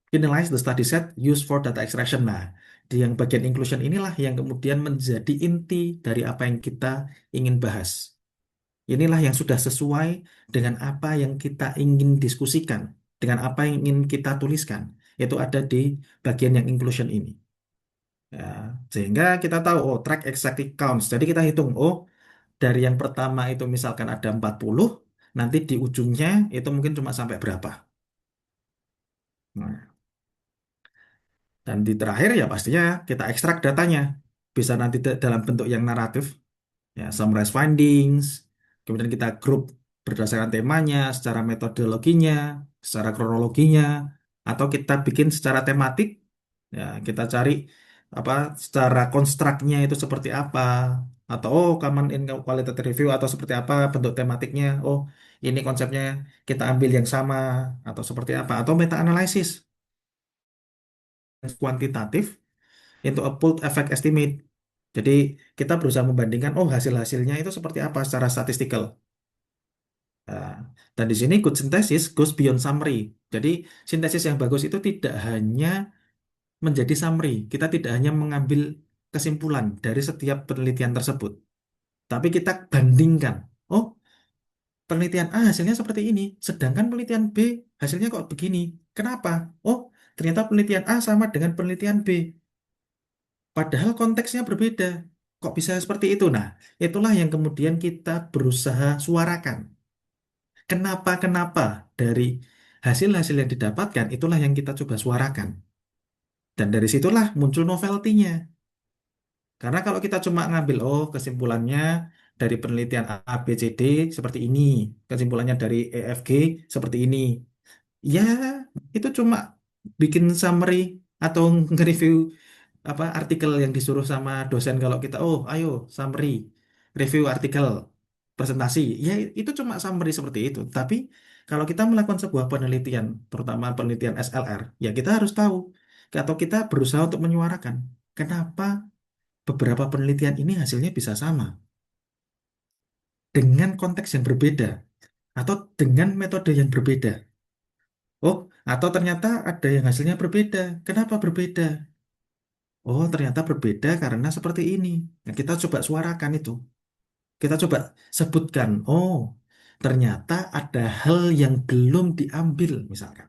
Finalize the study set used for data extraction. Nah, di yang bagian inclusion inilah yang kemudian menjadi inti dari apa yang kita ingin bahas. Inilah yang sudah sesuai dengan apa yang kita ingin diskusikan, dengan apa yang ingin kita tuliskan. Itu ada di bagian yang inclusion ini. Ya, sehingga kita tahu, oh, track exactly counts. Jadi kita hitung, oh, dari yang pertama itu misalkan ada 40, nanti di ujungnya itu mungkin cuma sampai berapa. Nah, dan di terakhir ya pastinya kita ekstrak datanya. Bisa nanti dalam bentuk yang naratif, ya, summarize findings, kemudian kita grup berdasarkan temanya, secara metodologinya, secara kronologinya, atau kita bikin secara tematik, ya, kita cari apa secara konstruknya itu seperti apa, atau oh, common in qualitative review, atau seperti apa bentuk tematiknya, oh, ini konsepnya kita ambil yang sama, atau seperti apa, atau meta analisis kuantitatif untuk a pooled effect estimate. Jadi kita berusaha membandingkan, oh, hasil-hasilnya itu seperti apa secara statistikal. Nah, dan di sini good synthesis goes beyond summary. Jadi sintesis yang bagus itu tidak hanya menjadi summary. Kita tidak hanya mengambil kesimpulan dari setiap penelitian tersebut, tapi kita bandingkan. Oh, penelitian A hasilnya seperti ini, sedangkan penelitian B hasilnya kok begini. Kenapa? Oh, ternyata penelitian A sama dengan penelitian B, padahal konteksnya berbeda. Kok bisa seperti itu? Nah, itulah yang kemudian kita berusaha suarakan. Kenapa-kenapa dari hasil-hasil yang didapatkan, itulah yang kita coba suarakan. Dan dari situlah muncul novelty-nya. Karena kalau kita cuma ngambil, oh kesimpulannya dari penelitian A, B, C, D seperti ini, kesimpulannya dari E, F, G seperti ini. Ya, itu cuma bikin summary atau nge-review apa artikel yang disuruh sama dosen kalau kita, oh ayo summary, review artikel, presentasi. Ya, itu cuma summary seperti itu. Tapi kalau kita melakukan sebuah penelitian, terutama penelitian SLR, ya kita harus tahu atau kita berusaha untuk menyuarakan kenapa beberapa penelitian ini hasilnya bisa sama dengan konteks yang berbeda atau dengan metode yang berbeda. Oh, atau ternyata ada yang hasilnya berbeda. Kenapa berbeda? Oh, ternyata berbeda karena seperti ini. Nah, kita coba suarakan itu. Kita coba sebutkan. Oh, ternyata ada hal yang belum diambil, misalkan.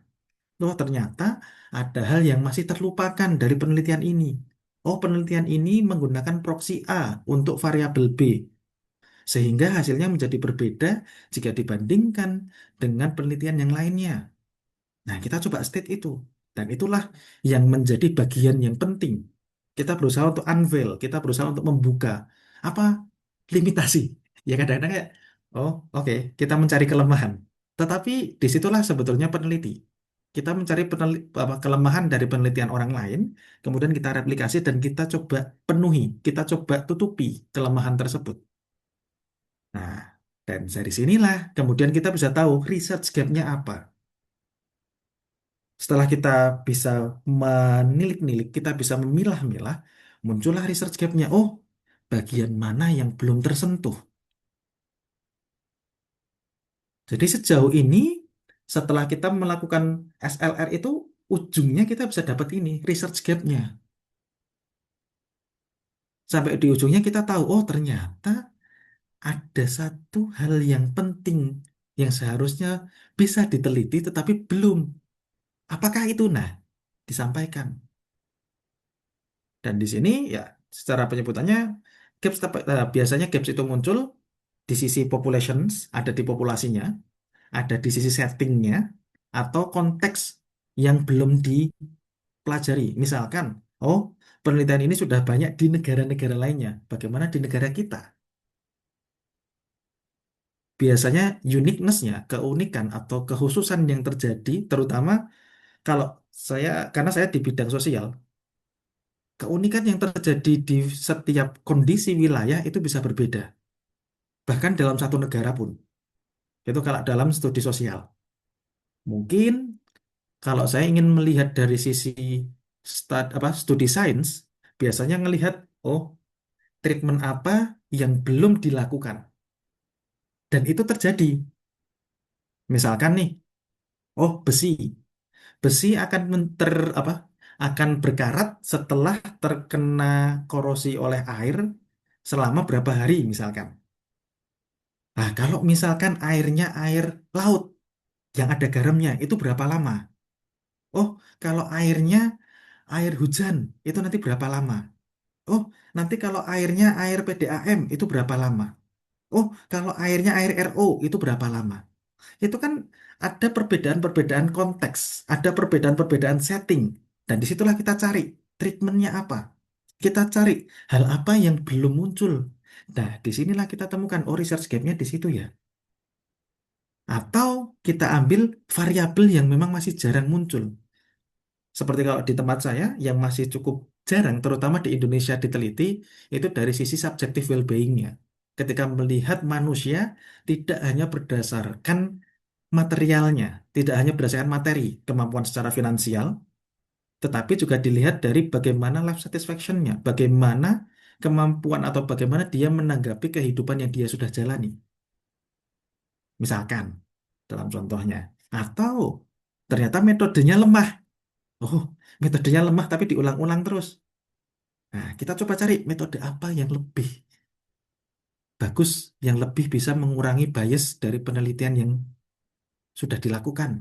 Oh, ternyata ada hal yang masih terlupakan dari penelitian ini. Oh, penelitian ini menggunakan proksi A untuk variabel B. Sehingga hasilnya menjadi berbeda jika dibandingkan dengan penelitian yang lainnya. Nah, kita coba state itu. Dan itulah yang menjadi bagian yang penting. Kita berusaha untuk unveil, kita berusaha untuk membuka apa limitasi. Ya kadang-kadang kayak, oh oke, kita mencari kelemahan. Tetapi disitulah sebetulnya peneliti. Kita mencari kelemahan dari penelitian orang lain, kemudian kita replikasi dan kita coba penuhi, kita coba tutupi kelemahan tersebut. Nah, dan dari sinilah kemudian kita bisa tahu research gap-nya apa. Setelah kita bisa menilik-nilik, kita bisa memilah-milah, muncullah research gap-nya. Oh, bagian mana yang belum tersentuh. Jadi sejauh ini, setelah kita melakukan SLR itu, ujungnya kita bisa dapat ini, research gap-nya. Sampai di ujungnya kita tahu, oh ternyata ada satu hal yang penting yang seharusnya bisa diteliti tetapi belum. Apakah itu? Nah, disampaikan. Dan di sini ya secara penyebutannya gaps biasanya gaps itu muncul di sisi populations, ada di populasinya, ada di sisi settingnya, atau konteks yang belum dipelajari. Misalkan, oh penelitian ini sudah banyak di negara-negara lainnya. Bagaimana di negara kita? Biasanya uniqueness-nya, keunikan atau kekhususan yang terjadi, terutama kalau karena saya di bidang sosial, keunikan yang terjadi di setiap kondisi wilayah itu bisa berbeda. Bahkan dalam satu negara pun. Itu kalau dalam studi sosial. Mungkin kalau saya ingin melihat dari sisi studi sains, biasanya ngelihat, oh, treatment apa yang belum dilakukan. Dan itu terjadi. Misalkan nih, oh, besi. Besi akan akan berkarat setelah terkena korosi oleh air selama berapa hari misalkan. Nah, kalau misalkan airnya air laut yang ada garamnya, itu berapa lama? Oh, kalau airnya air hujan, itu nanti berapa lama? Oh, nanti kalau airnya air PDAM, itu berapa lama? Oh, kalau airnya air RO, itu berapa lama? Itu kan ada perbedaan-perbedaan konteks, ada perbedaan-perbedaan setting. Dan disitulah kita cari treatmentnya apa. Kita cari hal apa yang belum muncul. Nah, disinilah kita temukan, oh research gap-nya di situ ya. Atau kita ambil variabel yang memang masih jarang muncul. Seperti kalau di tempat saya yang masih cukup jarang, terutama di Indonesia diteliti, itu dari sisi subjective well-being-nya. Ketika melihat manusia tidak hanya berdasarkan materialnya, tidak hanya berdasarkan materi, kemampuan secara finansial, tetapi juga dilihat dari bagaimana life satisfaction-nya, bagaimana kemampuan atau bagaimana dia menanggapi kehidupan yang dia sudah jalani. Misalkan, dalam contohnya. Atau ternyata metodenya lemah. Oh, metodenya lemah tapi diulang-ulang terus. Nah, kita coba cari metode apa yang lebih bagus, yang lebih bisa mengurangi bias dari penelitian yang sudah dilakukan.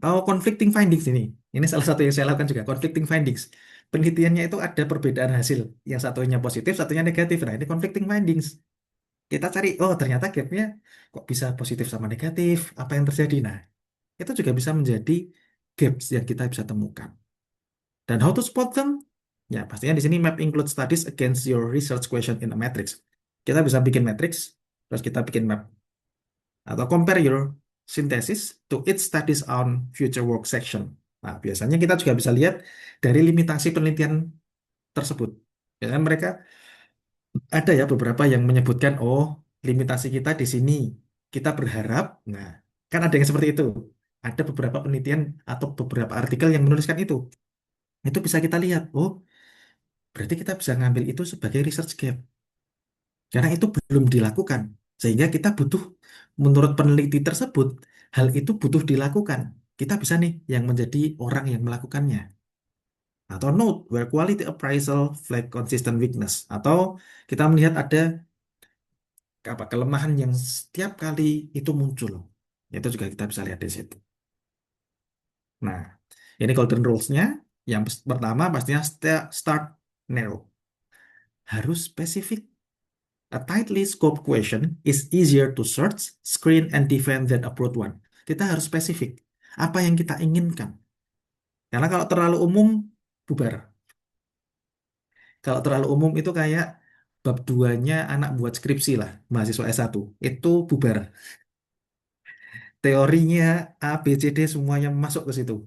Oh, conflicting findings ini. Ini salah satu yang saya lakukan juga, conflicting findings. penelitiannya itu ada perbedaan hasil. Yang satunya positif, satunya negatif. Nah, ini conflicting findings. Kita cari, oh ternyata gapnya kok bisa positif sama negatif. Apa yang terjadi? Nah, itu juga bisa menjadi gaps yang kita bisa temukan. Dan how to spot them? Ya, pastinya di sini map include studies against your research question in a matrix. Kita bisa bikin matrix, terus kita bikin map. Atau compare your synthesis to its studies on future work section. Nah, biasanya kita juga bisa lihat dari limitasi penelitian tersebut. Biasanya mereka ada ya beberapa yang menyebutkan, oh, limitasi kita di sini. Kita berharap, nah, kan ada yang seperti itu. Ada beberapa penelitian atau beberapa artikel yang menuliskan itu. Itu bisa kita lihat, oh, berarti kita bisa ngambil itu sebagai research gap. Karena itu belum dilakukan. Sehingga kita butuh, menurut peneliti tersebut, hal itu butuh dilakukan. Kita bisa nih yang menjadi orang yang melakukannya. Atau note where quality appraisal flag consistent weakness. Atau kita melihat ada apa kelemahan yang setiap kali itu muncul. Itu juga kita bisa lihat di situ. Nah, ini golden rules-nya. Yang pertama pastinya start narrow. Harus spesifik. A tightly scoped question is easier to search, screen, and defend than a broad one. Kita harus spesifik. Apa yang kita inginkan. Karena kalau terlalu umum, bubar. Kalau terlalu umum itu kayak bab 2-nya anak buat skripsi lah, mahasiswa S1. Itu bubar. Teorinya A, B, C, D semuanya masuk ke situ.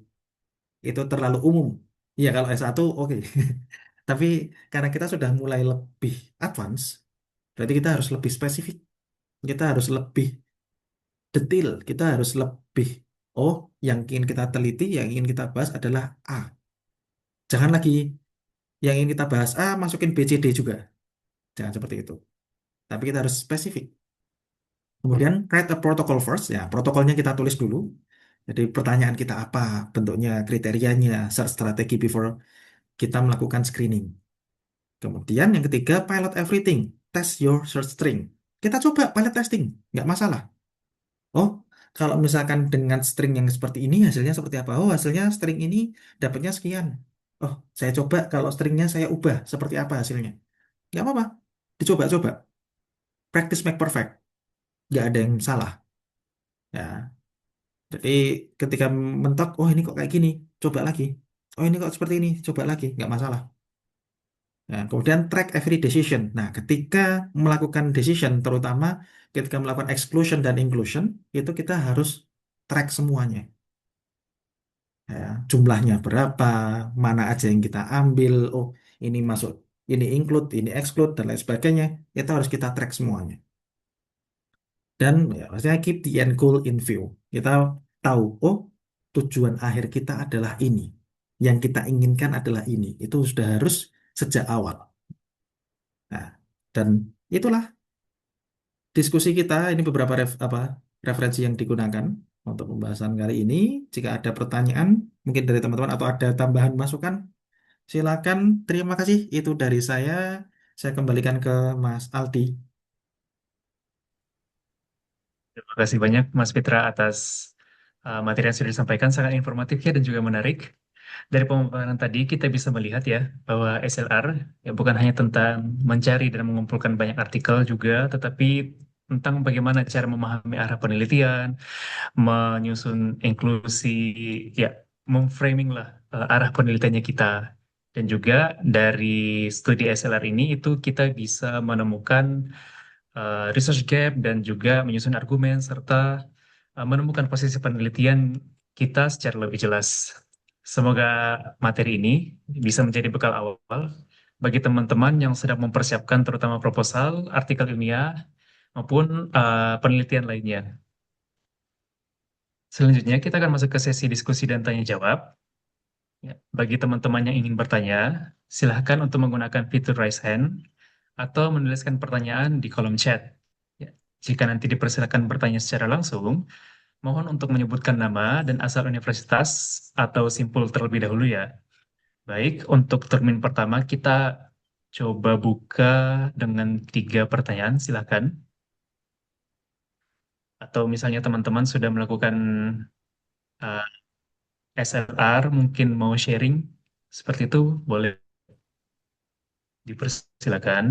Itu terlalu umum. Iya kalau S1 oke. Tapi karena kita sudah mulai lebih advance, berarti kita harus lebih spesifik. Kita harus lebih detail, kita harus lebih, oh, yang ingin kita teliti, yang ingin kita bahas adalah A. Jangan lagi yang ingin kita bahas A, masukin B, C, D juga. Jangan seperti itu. Tapi kita harus spesifik. Kemudian, write a protocol first. Ya, protokolnya kita tulis dulu. Jadi pertanyaan kita apa, bentuknya, kriterianya, search strategi before kita melakukan screening. Kemudian yang ketiga, pilot everything. Test your search string. Kita coba pilot testing, nggak masalah. Oh, kalau misalkan dengan string yang seperti ini hasilnya seperti apa? Oh, hasilnya string ini dapatnya sekian. Oh, saya coba kalau stringnya saya ubah seperti apa hasilnya. Nggak apa-apa. Dicoba-coba. Practice make perfect. Nggak ada yang salah. Ya, jadi ketika mentok, oh ini kok kayak gini, coba lagi. Oh ini kok seperti ini, coba lagi. Nggak masalah. Nah, kemudian track every decision. Nah, ketika melakukan decision, terutama ketika melakukan exclusion dan inclusion, itu kita harus track semuanya. Ya, jumlahnya berapa, mana aja yang kita ambil, oh ini masuk, ini include, ini exclude, dan lain sebagainya, itu harus kita track semuanya. Dan ya, maksudnya keep the end goal in view. Kita tahu, oh tujuan akhir kita adalah ini, yang kita inginkan adalah ini. Itu sudah harus sejak awal. Nah, dan itulah diskusi kita. Ini beberapa referensi yang digunakan untuk pembahasan kali ini. Jika ada pertanyaan, mungkin dari teman-teman atau ada tambahan masukan, silakan, terima kasih. Itu dari saya. Saya kembalikan ke Mas Aldi. Terima kasih banyak Mas Fitra atas materi yang sudah disampaikan, sangat informatif ya dan juga menarik. Dari pemaparan tadi kita bisa melihat ya bahwa SLR ya bukan hanya tentang mencari dan mengumpulkan banyak artikel juga, tetapi tentang bagaimana cara memahami arah penelitian, menyusun inklusi, ya memframing lah arah penelitiannya kita. Dan juga dari studi SLR ini itu kita bisa menemukan research gap dan juga menyusun argumen serta menemukan posisi penelitian kita secara lebih jelas. Semoga materi ini bisa menjadi bekal awal bagi teman-teman yang sedang mempersiapkan terutama proposal, artikel ilmiah, maupun penelitian lainnya. Selanjutnya kita akan masuk ke sesi diskusi dan tanya jawab. Ya, bagi teman-teman yang ingin bertanya, silahkan untuk menggunakan fitur raise hand atau menuliskan pertanyaan di kolom chat. Ya, jika nanti dipersilakan bertanya secara langsung, mohon untuk menyebutkan nama dan asal universitas atau simpul terlebih dahulu ya. Baik, untuk termin pertama kita coba buka dengan 3 pertanyaan, silahkan. Atau misalnya teman-teman sudah melakukan SLR, mungkin mau sharing, Seperti itu, boleh dipersilakan.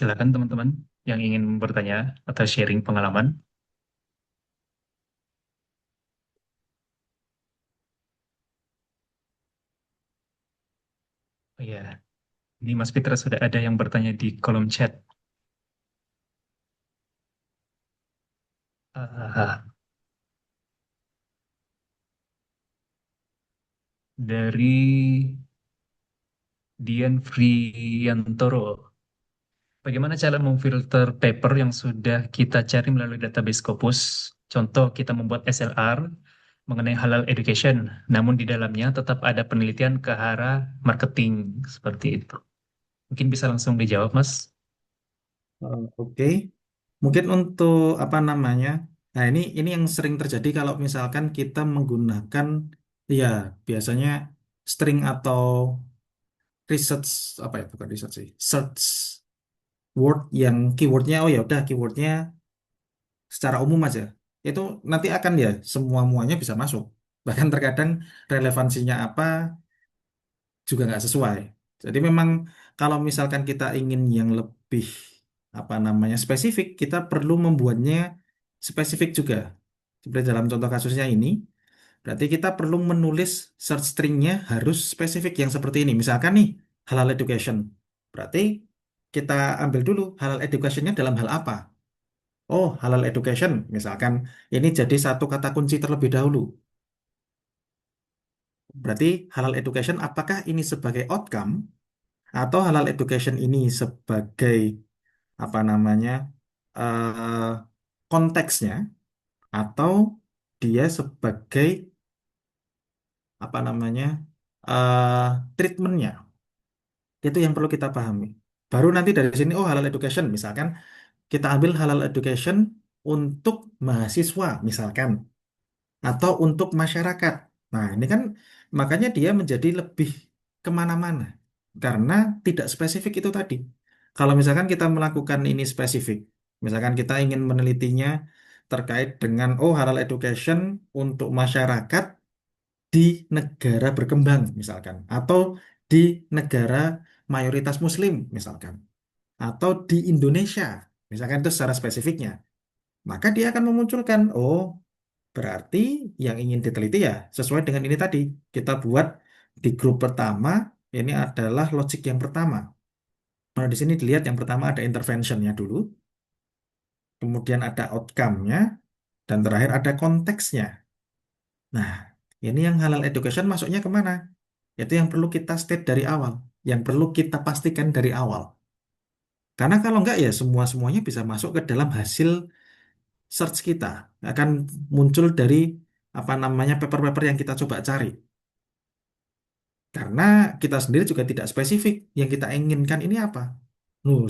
Silakan teman-teman yang ingin bertanya atau sharing pengalaman. Oh ya, ini Mas Fitra sudah ada yang bertanya di kolom chat. Ah, dari Dian Friantoro. Bagaimana cara memfilter paper yang sudah kita cari melalui database Scopus? Contoh, kita membuat SLR mengenai halal education, namun di dalamnya tetap ada penelitian ke arah marketing, seperti itu. Mungkin bisa langsung dijawab, Mas. Oke. Mungkin untuk apa namanya? Nah, ini yang sering terjadi kalau misalkan kita menggunakan ya biasanya string atau research apa ya bukan research sih. Search word yang keywordnya oh ya udah keywordnya secara umum aja. Itu nanti akan ya semua muanya bisa masuk. Bahkan terkadang relevansinya apa juga nggak sesuai. Jadi memang kalau misalkan kita ingin yang lebih apa namanya spesifik, kita perlu membuatnya spesifik juga. Seperti dalam contoh kasusnya ini, berarti kita perlu menulis search string-nya harus spesifik yang seperti ini. Misalkan nih, halal education. Berarti kita ambil dulu halal education-nya dalam hal apa? Oh, halal education. Misalkan ini jadi satu kata kunci terlebih dahulu. Berarti halal education apakah ini sebagai outcome atau halal education ini sebagai apa namanya eh, konteksnya atau dia sebagai apa namanya eh treatmentnya itu yang perlu kita pahami. Baru nanti dari sini oh halal education misalkan kita ambil halal education untuk mahasiswa misalkan atau untuk masyarakat. Nah ini kan makanya dia menjadi lebih kemana-mana karena tidak spesifik itu tadi. Kalau misalkan kita melakukan ini spesifik, misalkan kita ingin menelitinya terkait dengan oh halal education untuk masyarakat di negara berkembang misalkan, atau di negara mayoritas Muslim misalkan, atau di Indonesia misalkan itu secara spesifiknya, maka dia akan memunculkan oh berarti yang ingin diteliti ya sesuai dengan ini tadi. Kita buat di grup pertama ini adalah logik yang pertama. Nah, di sini dilihat yang pertama ada interventionnya dulu, kemudian ada outcome-nya, dan terakhir ada konteksnya. Nah, ini yang halal education masuknya kemana? Itu yang perlu kita state dari awal, yang perlu kita pastikan dari awal. Karena kalau enggak ya semua-semuanya bisa masuk ke dalam hasil search kita. Akan muncul dari apa namanya paper-paper yang kita coba cari. Karena kita sendiri juga tidak spesifik. Yang kita inginkan ini apa?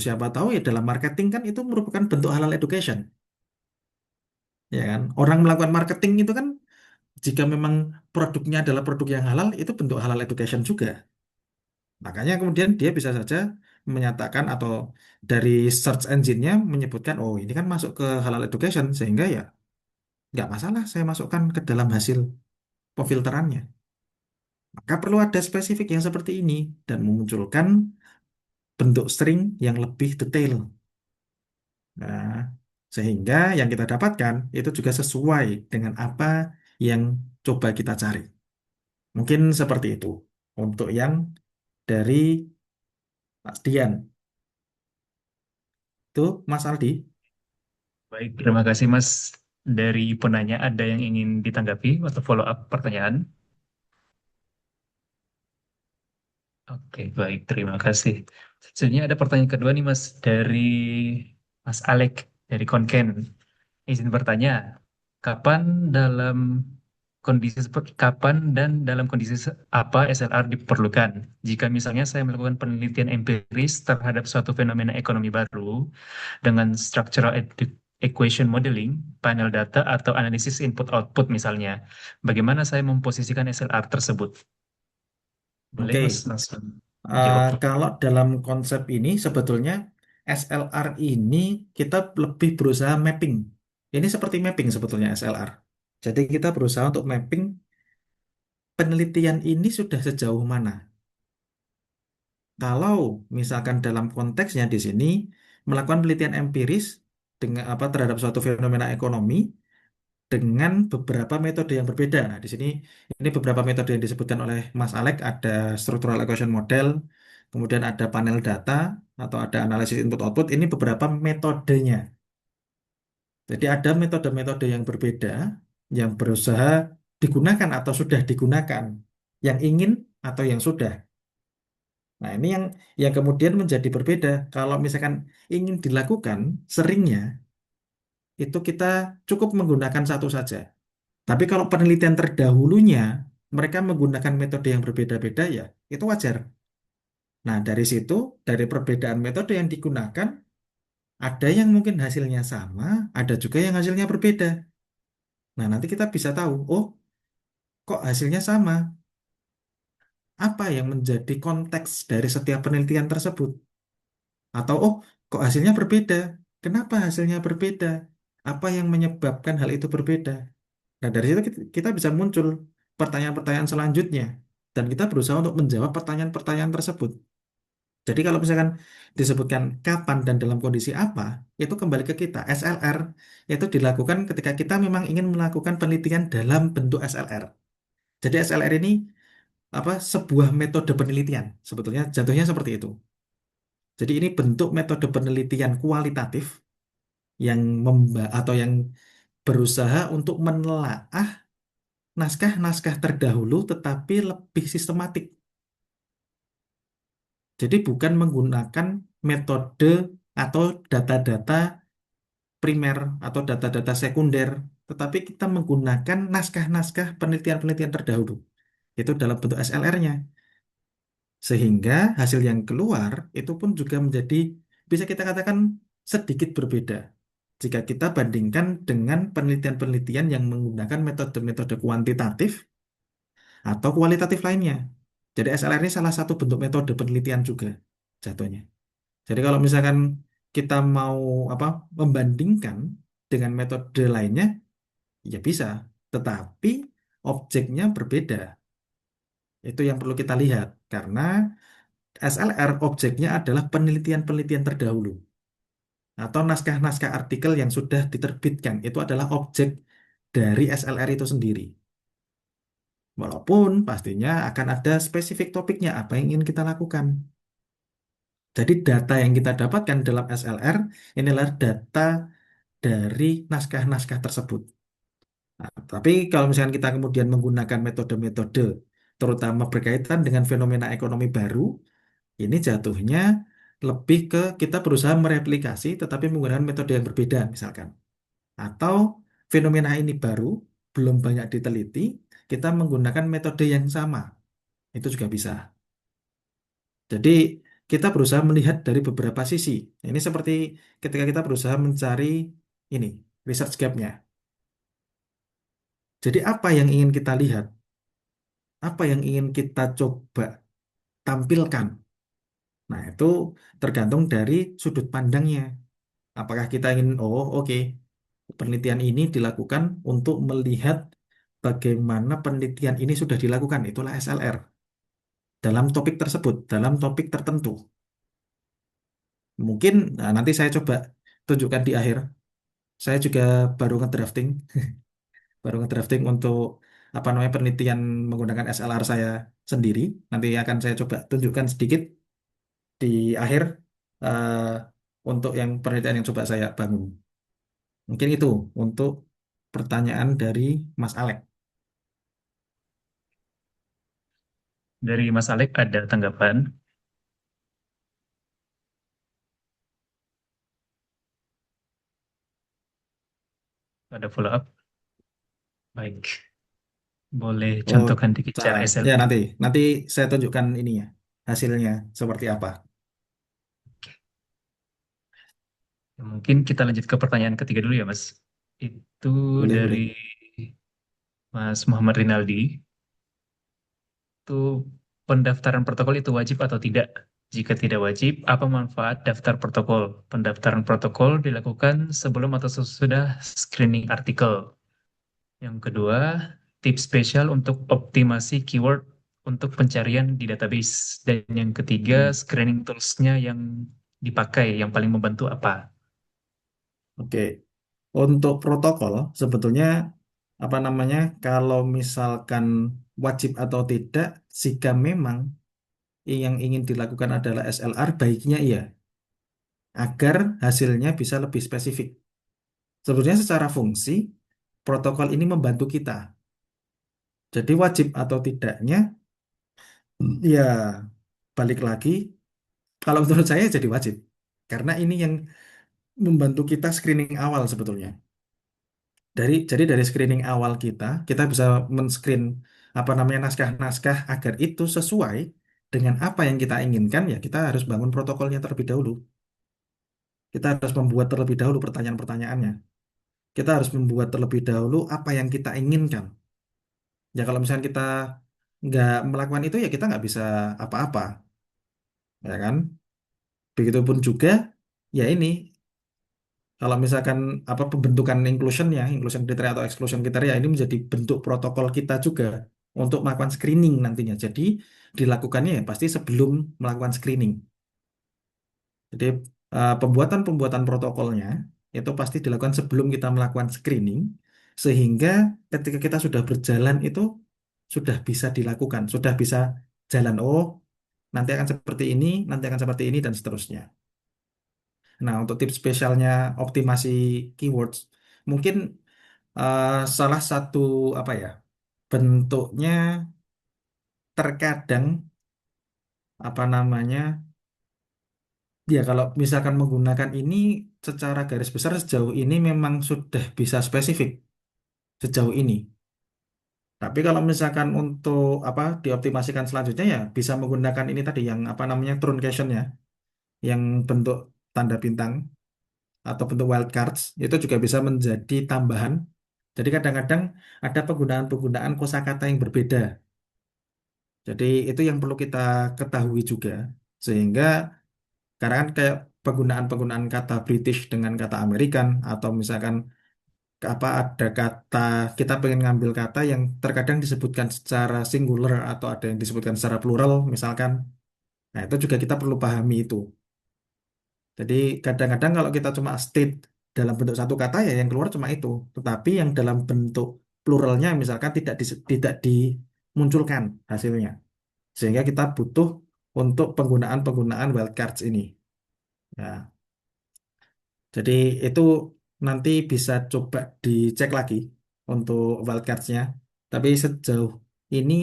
Siapa tahu ya dalam marketing kan itu merupakan bentuk halal education. Ya kan? Orang melakukan marketing itu kan jika memang produknya adalah produk yang halal, itu bentuk halal education juga. Makanya kemudian dia bisa saja menyatakan atau dari search engine-nya menyebutkan, oh ini kan masuk ke halal education, sehingga ya nggak masalah saya masukkan ke dalam hasil pemfilterannya. Maka perlu ada spesifik yang seperti ini dan memunculkan bentuk string yang lebih detail. Nah, sehingga yang kita dapatkan itu juga sesuai dengan apa yang coba kita cari. Mungkin seperti itu untuk yang dari Mas Dian. Itu Mas Aldi. Baik, terima kasih Mas. Dari penanya ada yang ingin ditanggapi atau follow up pertanyaan? Oke, baik, terima kasih. Selanjutnya ada pertanyaan kedua nih Mas dari Mas Alek dari Konken. Izin bertanya, kapan dalam kondisi seperti kapan dan dalam kondisi apa SLR diperlukan. Jika misalnya saya melakukan penelitian empiris terhadap suatu fenomena ekonomi baru dengan structural equation modeling, panel data, atau analisis input-output misalnya, bagaimana saya memposisikan SLR tersebut? Boleh Mas Oke. langsung jawab. Kalau dalam konsep ini sebetulnya SLR ini kita lebih berusaha mapping. Ini seperti mapping sebetulnya SLR. Jadi kita berusaha untuk mapping penelitian ini sudah sejauh mana. Kalau misalkan dalam konteksnya di sini melakukan penelitian empiris dengan apa terhadap suatu fenomena ekonomi dengan beberapa metode yang berbeda. Nah, di sini ini beberapa metode yang disebutkan oleh Mas Alek ada structural equation model, kemudian ada panel data atau ada analisis input output. Ini beberapa metodenya. Jadi ada metode-metode yang berbeda yang berusaha digunakan atau sudah digunakan, yang ingin atau yang sudah. Nah, ini yang kemudian menjadi berbeda. Kalau misalkan ingin dilakukan, seringnya itu kita cukup menggunakan satu saja. Tapi kalau penelitian terdahulunya mereka menggunakan metode yang berbeda-beda ya, itu wajar. Nah, dari situ, dari perbedaan metode yang digunakan, ada yang mungkin hasilnya sama, ada juga yang hasilnya berbeda. Nah, nanti kita bisa tahu, oh, kok hasilnya sama? Apa yang menjadi konteks dari setiap penelitian tersebut? Atau, oh, kok hasilnya berbeda? Kenapa hasilnya berbeda? Apa yang menyebabkan hal itu berbeda? Nah, dari situ kita bisa muncul pertanyaan-pertanyaan selanjutnya. Dan kita berusaha untuk menjawab pertanyaan-pertanyaan tersebut. Jadi kalau misalkan disebutkan kapan dan dalam kondisi apa, itu kembali ke kita. SLR itu dilakukan ketika kita memang ingin melakukan penelitian dalam bentuk SLR. Jadi SLR ini apa sebuah metode penelitian. Sebetulnya jatuhnya seperti itu. Jadi ini bentuk metode penelitian kualitatif yang atau yang berusaha untuk menelaah naskah-naskah terdahulu tetapi lebih sistematik. Jadi bukan menggunakan metode atau data-data primer atau data-data sekunder, tetapi kita menggunakan naskah-naskah penelitian-penelitian terdahulu. Itu dalam bentuk SLR-nya. Sehingga hasil yang keluar itu pun juga menjadi bisa kita katakan sedikit berbeda. Jika kita bandingkan dengan penelitian-penelitian yang menggunakan metode-metode kuantitatif atau kualitatif lainnya. Jadi SLR ini salah satu bentuk metode penelitian juga jatuhnya. Jadi kalau misalkan kita mau apa membandingkan dengan metode lainnya, ya bisa. Tetapi objeknya berbeda. Itu yang perlu kita lihat karena SLR objeknya adalah penelitian-penelitian terdahulu atau naskah-naskah artikel yang sudah diterbitkan. Itu adalah objek dari SLR itu sendiri. Walaupun pastinya akan ada spesifik topiknya apa yang ingin kita lakukan. Jadi data yang kita dapatkan dalam SLR inilah data dari naskah-naskah tersebut. Nah, tapi kalau misalkan kita kemudian menggunakan metode-metode terutama berkaitan dengan fenomena ekonomi baru, ini jatuhnya lebih ke kita berusaha mereplikasi tetapi menggunakan metode yang berbeda misalkan. Atau fenomena ini baru, belum banyak diteliti, kita menggunakan metode yang sama. Itu juga bisa. Jadi kita berusaha melihat dari beberapa sisi. Ini seperti ketika kita berusaha mencari ini research gap-nya. Jadi apa yang ingin kita lihat? Apa yang ingin kita coba tampilkan? Nah, itu tergantung dari sudut pandangnya. Apakah kita ingin, oh oke, penelitian ini dilakukan untuk melihat bagaimana penelitian ini sudah dilakukan. Itulah SLR. Dalam topik tersebut, dalam topik tertentu. Mungkin nah, nanti saya coba tunjukkan di akhir. Saya juga baru ngedrafting, baru ngedrafting untuk apa namanya penelitian menggunakan SLR saya sendiri. Nanti akan saya coba tunjukkan sedikit di akhir eh, untuk yang penelitian yang coba saya bangun. Mungkin itu untuk pertanyaan dari Mas Alek. Dari Mas Alek ada tanggapan, ada follow up. Baik. Boleh Oh, contohkan dikit cara ya SLP. nanti nanti saya tunjukkan ini ya hasilnya seperti apa. Ya, mungkin kita lanjut ke pertanyaan ketiga dulu ya, Mas. Itu Boleh dari boleh. Mas Muhammad Rinaldi. Itu pendaftaran protokol itu wajib atau tidak? Jika tidak wajib, apa manfaat daftar protokol? Pendaftaran protokol dilakukan sebelum atau sesudah screening artikel. Yang kedua, tips spesial untuk optimasi keyword untuk pencarian di database. Dan yang ketiga, Hmm, screening tools-nya yang dipakai, yang paling membantu apa? oke. Untuk protokol sebetulnya apa namanya kalau misalkan wajib atau tidak jika memang yang ingin dilakukan adalah SLR baiknya iya agar hasilnya bisa lebih spesifik. Sebetulnya secara fungsi protokol ini membantu kita. Jadi wajib atau tidaknya ya balik lagi kalau menurut saya jadi wajib. Karena ini yang membantu kita screening awal sebetulnya. Jadi dari screening awal kita bisa men-screen apa namanya naskah-naskah agar itu sesuai dengan apa yang kita inginkan ya kita harus bangun protokolnya terlebih dahulu. Kita harus membuat terlebih dahulu pertanyaan-pertanyaannya. Kita harus membuat terlebih dahulu apa yang kita inginkan. Ya kalau misalnya kita nggak melakukan itu ya kita nggak bisa apa-apa, ya kan? Begitupun juga ya ini kalau misalkan apa pembentukan inclusionnya, inclusion criteria atau exclusion criteria ini menjadi bentuk protokol kita juga untuk melakukan screening nantinya. Jadi dilakukannya ya pasti sebelum melakukan screening. Jadi pembuatan-pembuatan protokolnya itu pasti dilakukan sebelum kita melakukan screening, sehingga ketika kita sudah berjalan itu sudah bisa dilakukan, sudah bisa jalan. Oh, nanti akan seperti ini, nanti akan seperti ini dan seterusnya. Nah, untuk tips spesialnya optimasi keywords, mungkin eh, salah satu apa ya bentuknya terkadang apa namanya ya kalau misalkan menggunakan ini secara garis besar sejauh ini memang sudah bisa spesifik sejauh ini. Tapi kalau misalkan untuk apa dioptimasikan selanjutnya ya bisa menggunakan ini tadi yang apa namanya truncation ya, yang bentuk tanda bintang atau bentuk wildcards itu juga bisa menjadi tambahan. Jadi kadang-kadang ada penggunaan-penggunaan kosakata yang berbeda. Jadi itu yang perlu kita ketahui juga. Sehingga karena kan kayak penggunaan-penggunaan kata British dengan kata American atau misalkan apa ada kata kita pengen ngambil kata yang terkadang disebutkan secara singular atau ada yang disebutkan secara plural misalkan. Nah, itu juga kita perlu pahami itu. Jadi kadang-kadang kalau kita cuma state dalam bentuk satu kata ya yang keluar cuma itu. Tetapi yang dalam bentuk pluralnya misalkan tidak dimunculkan hasilnya. Sehingga kita butuh untuk penggunaan-penggunaan wildcards ini. Ya, jadi itu nanti bisa coba dicek lagi untuk wildcards-nya. Tapi sejauh ini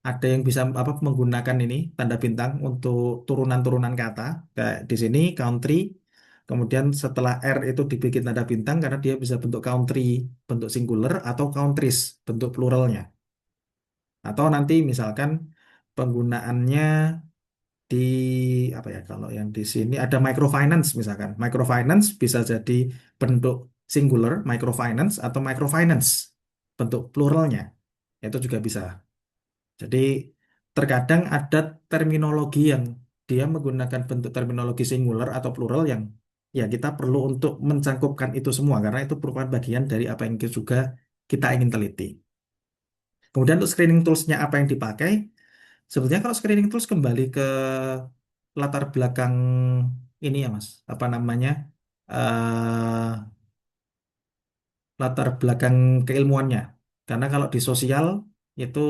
ada yang bisa apa menggunakan ini tanda bintang untuk turunan-turunan kata. Kayak di sini country, kemudian setelah R itu dibikin tanda bintang karena dia bisa bentuk country, bentuk singular atau countries, bentuk pluralnya. Atau nanti misalkan penggunaannya di apa ya kalau yang di sini ada microfinance misalkan microfinance bisa jadi bentuk singular microfinance atau microfinance bentuk pluralnya itu juga bisa jadi terkadang ada terminologi yang dia menggunakan bentuk terminologi singular atau plural yang ya kita perlu untuk mencangkupkan itu semua karena itu merupakan bagian dari apa yang juga kita ingin teliti. Kemudian untuk screening toolsnya apa yang dipakai? Sebetulnya kalau screening tools kembali ke latar belakang ini ya Mas, apa namanya? eh Latar belakang keilmuannya. Karena kalau di sosial itu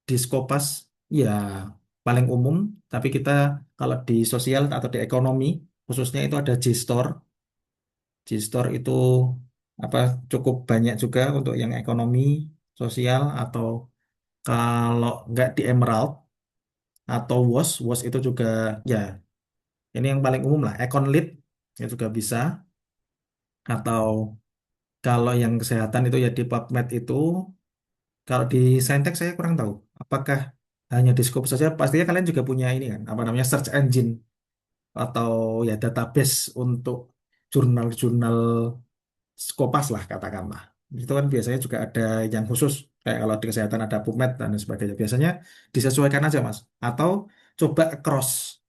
di Skopas ya paling umum, tapi kita kalau di sosial atau di ekonomi khususnya itu ada JSTOR. JSTOR itu apa cukup banyak juga untuk yang ekonomi, sosial atau kalau nggak di Emerald atau WOS itu juga ya ini yang paling umum lah, Econlit ya juga bisa atau kalau yang kesehatan itu ya di PubMed itu Kalau di Saintek saya kurang tahu. Apakah hanya di Scopus saja? Pastinya kalian juga punya ini kan, apa namanya search engine atau ya database untuk jurnal-jurnal Skopas lah katakanlah. Itu kan biasanya juga ada yang khusus. Kayak kalau di kesehatan ada PubMed dan lain sebagainya. Biasanya disesuaikan aja Mas. Atau coba cross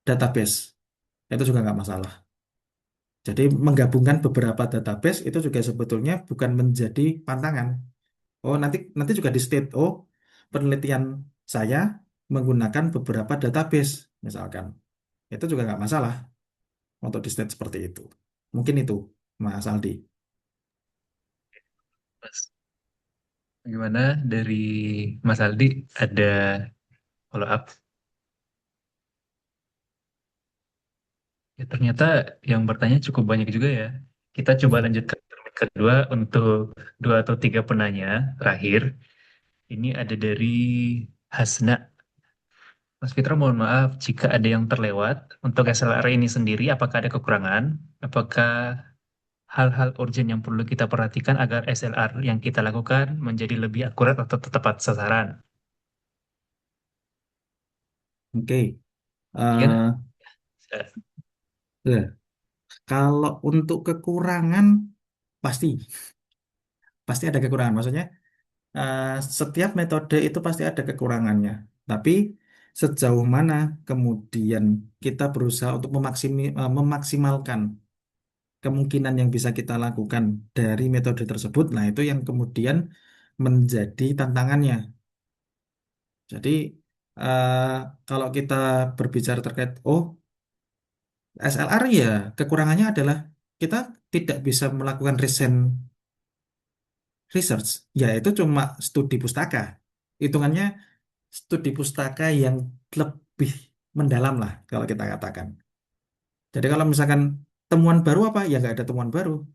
database. Itu juga nggak masalah. Jadi menggabungkan beberapa database itu juga sebetulnya bukan menjadi pantangan. Oh, nanti nanti juga di state, oh, penelitian saya menggunakan beberapa database, misalkan. Itu juga nggak masalah untuk di state seperti itu. Mungkin itu, Mas Aldi. Mas, gimana dari Mas Aldi ada follow up? Ya, ternyata yang bertanya cukup banyak juga ya. Kita coba lanjutkan termin kedua untuk dua atau tiga penanya terakhir. Ini ada dari Hasna. Mas Fitra, mohon maaf jika ada yang terlewat. Untuk SLR ini sendiri, apakah ada kekurangan? Apakah hal-hal urgent yang perlu kita perhatikan agar SLR yang kita lakukan menjadi lebih akurat atau tepat sasaran? Oke. Iya, eh ya, kalau untuk kekurangan pasti pasti ada kekurangan. Maksudnya eh, setiap metode itu pasti ada kekurangannya. Tapi sejauh mana kemudian kita berusaha untuk memaksimalkan kemungkinan yang bisa kita lakukan dari metode tersebut, nah itu yang kemudian menjadi tantangannya. Jadi eh, kalau kita berbicara terkait, oh SLR ya kekurangannya adalah kita tidak bisa melakukan research, ya itu cuma studi pustaka. Hitungannya studi pustaka yang lebih mendalam lah kalau kita katakan. Jadi kalau misalkan temuan baru apa, ya nggak ada temuan baru.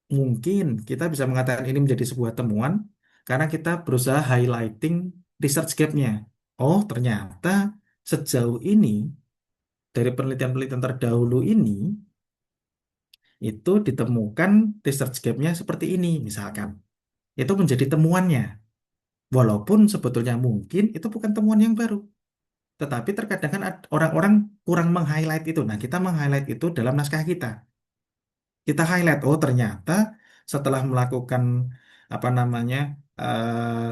Mungkin kita bisa mengatakan ini menjadi sebuah temuan karena kita berusaha highlighting research gap-nya. Oh, ternyata sejauh ini dari penelitian-penelitian terdahulu ini itu ditemukan research gap-nya seperti ini, misalkan. Itu menjadi temuannya. Walaupun sebetulnya mungkin itu bukan temuan yang baru. Tetapi terkadang kan orang-orang kurang meng-highlight itu. Nah, kita meng-highlight itu dalam naskah kita. Kita highlight, oh ternyata setelah melakukan apa namanya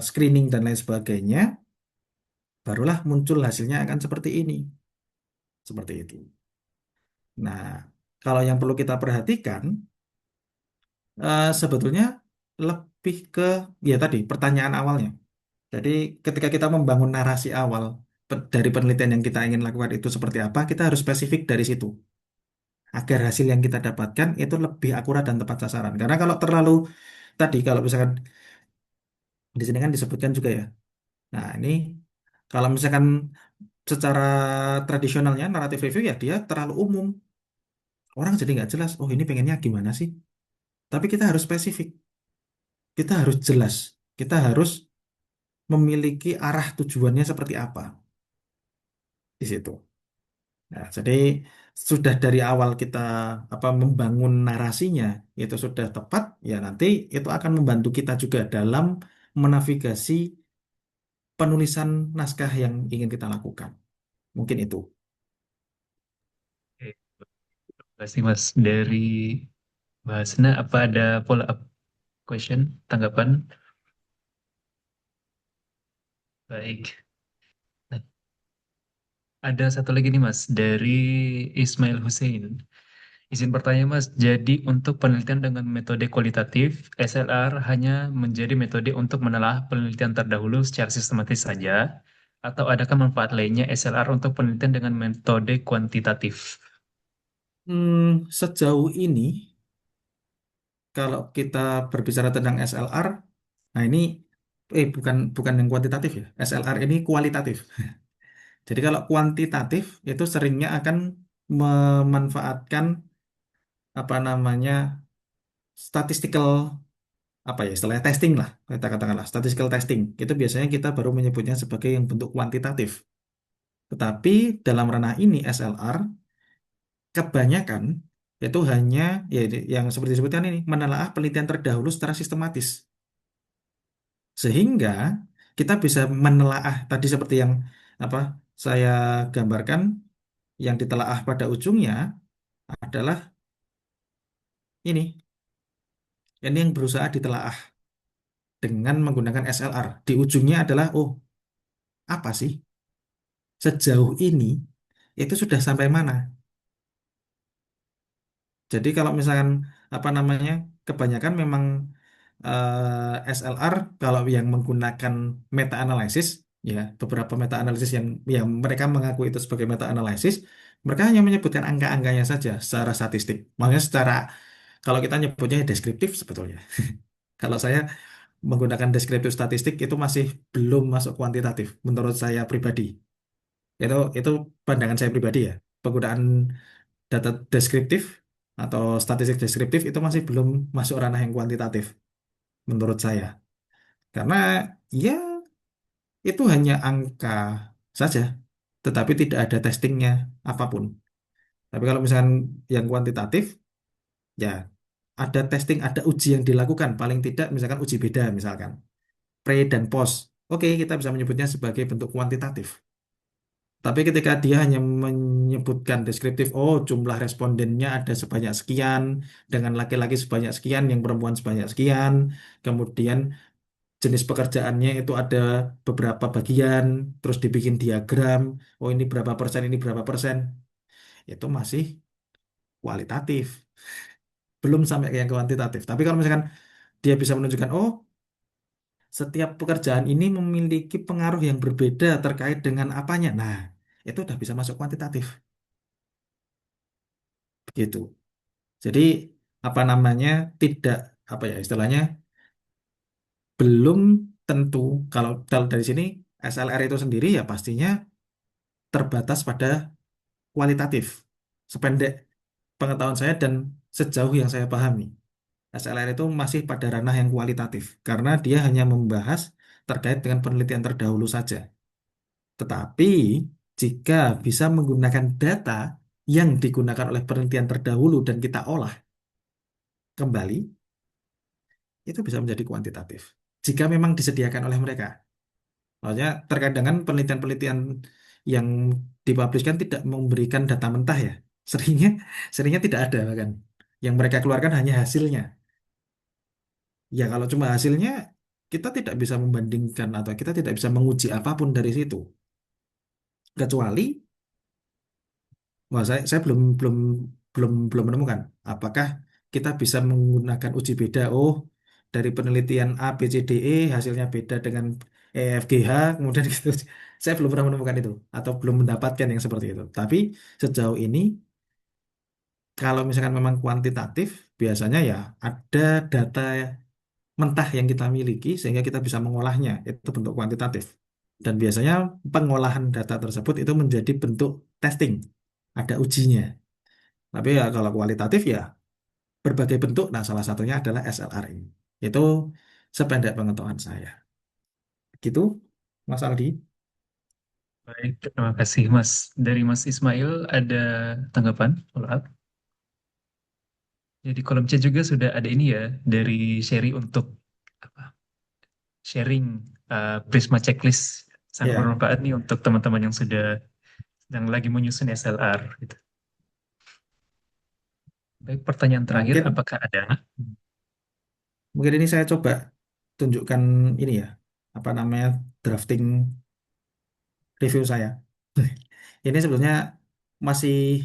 screening dan lain sebagainya, barulah muncul hasilnya akan seperti ini, seperti itu. Nah, kalau yang perlu kita perhatikan sebetulnya lebih ke ya tadi pertanyaan awalnya. Jadi ketika kita membangun narasi awal dari penelitian yang kita ingin lakukan itu seperti apa, kita harus spesifik dari situ agar hasil yang kita dapatkan itu lebih akurat dan tepat sasaran. Karena kalau terlalu tadi kalau misalkan di sini kan disebutkan juga ya. Nah, ini kalau misalkan secara tradisionalnya naratif review ya dia terlalu umum. Orang jadi nggak jelas, oh ini pengennya gimana sih? Tapi kita harus spesifik, kita harus jelas, kita harus memiliki arah tujuannya seperti apa di situ. Nah, jadi sudah dari awal kita apa membangun narasinya itu sudah tepat, ya nanti itu akan membantu kita juga dalam menavigasi penulisan naskah yang ingin kita lakukan. Mungkin itu. oke. Terima kasih Mas. Dari Basna, apa ada follow up question, tanggapan? Baik. Nah, ada satu lagi nih Mas, dari Ismail Hussein. Izin bertanya Mas, jadi untuk penelitian dengan metode kualitatif, SLR hanya menjadi metode untuk menelaah penelitian terdahulu secara sistematis saja, atau adakah manfaat lainnya SLR untuk penelitian dengan metode kuantitatif? Sejauh ini kalau kita berbicara tentang SLR, nah ini bukan bukan yang kuantitatif ya. SLR ini kualitatif. Jadi kalau kuantitatif itu seringnya akan memanfaatkan apa namanya statistical apa ya istilahnya testing lah kita katakanlah statistical testing itu biasanya kita baru menyebutnya sebagai yang bentuk kuantitatif. Tetapi dalam ranah ini SLR kebanyakan itu hanya ya yang seperti disebutkan ini menelaah penelitian terdahulu secara sistematis. Sehingga kita bisa menelaah tadi seperti yang apa saya gambarkan, yang ditelaah pada ujungnya adalah ini. Ini yang berusaha ditelaah dengan menggunakan SLR. Di ujungnya adalah, oh, apa sih? Sejauh ini itu sudah sampai mana? Jadi kalau misalkan apa namanya, kebanyakan memang SLR kalau yang menggunakan meta analysis, ya beberapa meta analisis yang mereka mengaku itu sebagai meta analisis, mereka hanya menyebutkan angka-angkanya saja secara statistik. Makanya secara kalau kita nyebutnya deskriptif sebetulnya. Kalau saya menggunakan deskriptif statistik itu masih belum masuk kuantitatif menurut saya pribadi. Itu pandangan saya pribadi ya. Penggunaan data deskriptif atau statistik deskriptif itu masih belum masuk ranah yang kuantitatif menurut saya. Karena ya itu hanya angka saja, tetapi tidak ada testingnya apapun. Tapi kalau misalkan yang kuantitatif, ya ada testing, ada uji yang dilakukan. Paling tidak misalkan uji beda misalkan. Pre dan post. Oke, kita bisa menyebutnya sebagai bentuk kuantitatif. Tapi ketika dia hanya menyebutkan deskriptif, oh jumlah respondennya ada sebanyak sekian, dengan laki-laki sebanyak sekian, yang perempuan sebanyak sekian, kemudian jenis pekerjaannya itu ada beberapa bagian, terus dibikin diagram, oh ini berapa persen, ini berapa persen, itu masih kualitatif, belum sampai ke yang kuantitatif. Tapi kalau misalkan dia bisa menunjukkan, oh setiap pekerjaan ini memiliki pengaruh yang berbeda terkait dengan apanya, nah itu udah bisa masuk kuantitatif, begitu. Jadi apa namanya, tidak apa ya istilahnya, belum tentu kalau dari sini SLR itu sendiri ya pastinya terbatas pada kualitatif. Sependek pengetahuan saya dan sejauh yang saya pahami, SLR itu masih pada ranah yang kualitatif karena dia hanya membahas terkait dengan penelitian terdahulu saja. Tetapi jika bisa menggunakan data yang digunakan oleh penelitian terdahulu dan kita olah kembali, itu bisa menjadi kuantitatif. Jika memang disediakan oleh mereka. Maksudnya terkait dengan penelitian-penelitian yang dipublishkan tidak memberikan data mentah ya. Seringnya seringnya tidak ada bahkan. Yang mereka keluarkan hanya hasilnya. Ya kalau cuma hasilnya kita tidak bisa membandingkan atau kita tidak bisa menguji apapun dari situ. Kecuali wah saya belum menemukan apakah kita bisa menggunakan uji beda. Oh, dari penelitian A B C D E hasilnya beda dengan E F G H kemudian gitu. Saya belum pernah menemukan itu atau belum mendapatkan yang seperti itu. Tapi sejauh ini kalau misalkan memang kuantitatif biasanya ya ada data mentah yang kita miliki sehingga kita bisa mengolahnya. Itu bentuk kuantitatif. Dan biasanya pengolahan data tersebut itu menjadi bentuk testing. Ada ujinya. Tapi ya kalau kualitatif ya berbagai bentuk. Nah, salah satunya adalah SLR ini. Itu sependek pengetahuan saya. Gitu, Mas Aldi. Baik, terima kasih Mas. Dari Mas Ismail ada tanggapan? Follow up? Jadi kolom chat juga sudah ada ini ya dari Sherry untuk apa? Sharing Prisma checklist, sangat Ya, bermanfaat nih untuk teman-teman yang sudah sedang lagi menyusun SLR gitu. Baik, pertanyaan nah terakhir, mungkin apakah ada? mungkin ini saya coba tunjukkan ini ya, apa namanya, drafting review saya. Ini sebetulnya masih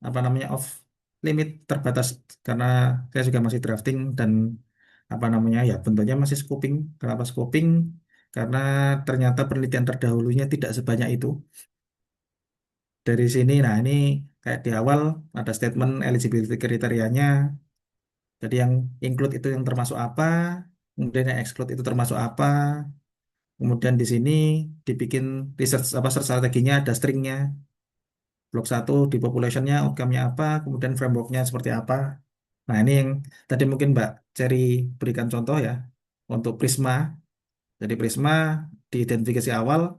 apa namanya off limit terbatas karena saya juga masih drafting dan apa namanya ya bentuknya masih scoping. Kenapa scoping? Karena ternyata penelitian terdahulunya tidak sebanyak itu. Dari sini, nah ini kayak di awal ada statement eligibility kriterianya. Jadi yang include itu yang termasuk apa, kemudian yang exclude itu termasuk apa. Kemudian di sini dibikin research apa search strateginya ada stringnya. Blok satu di populationnya, outcome-nya apa, kemudian framework-nya seperti apa. Nah ini yang tadi mungkin Mbak Cherry berikan contoh ya untuk Prisma. Jadi Prisma di identifikasi awal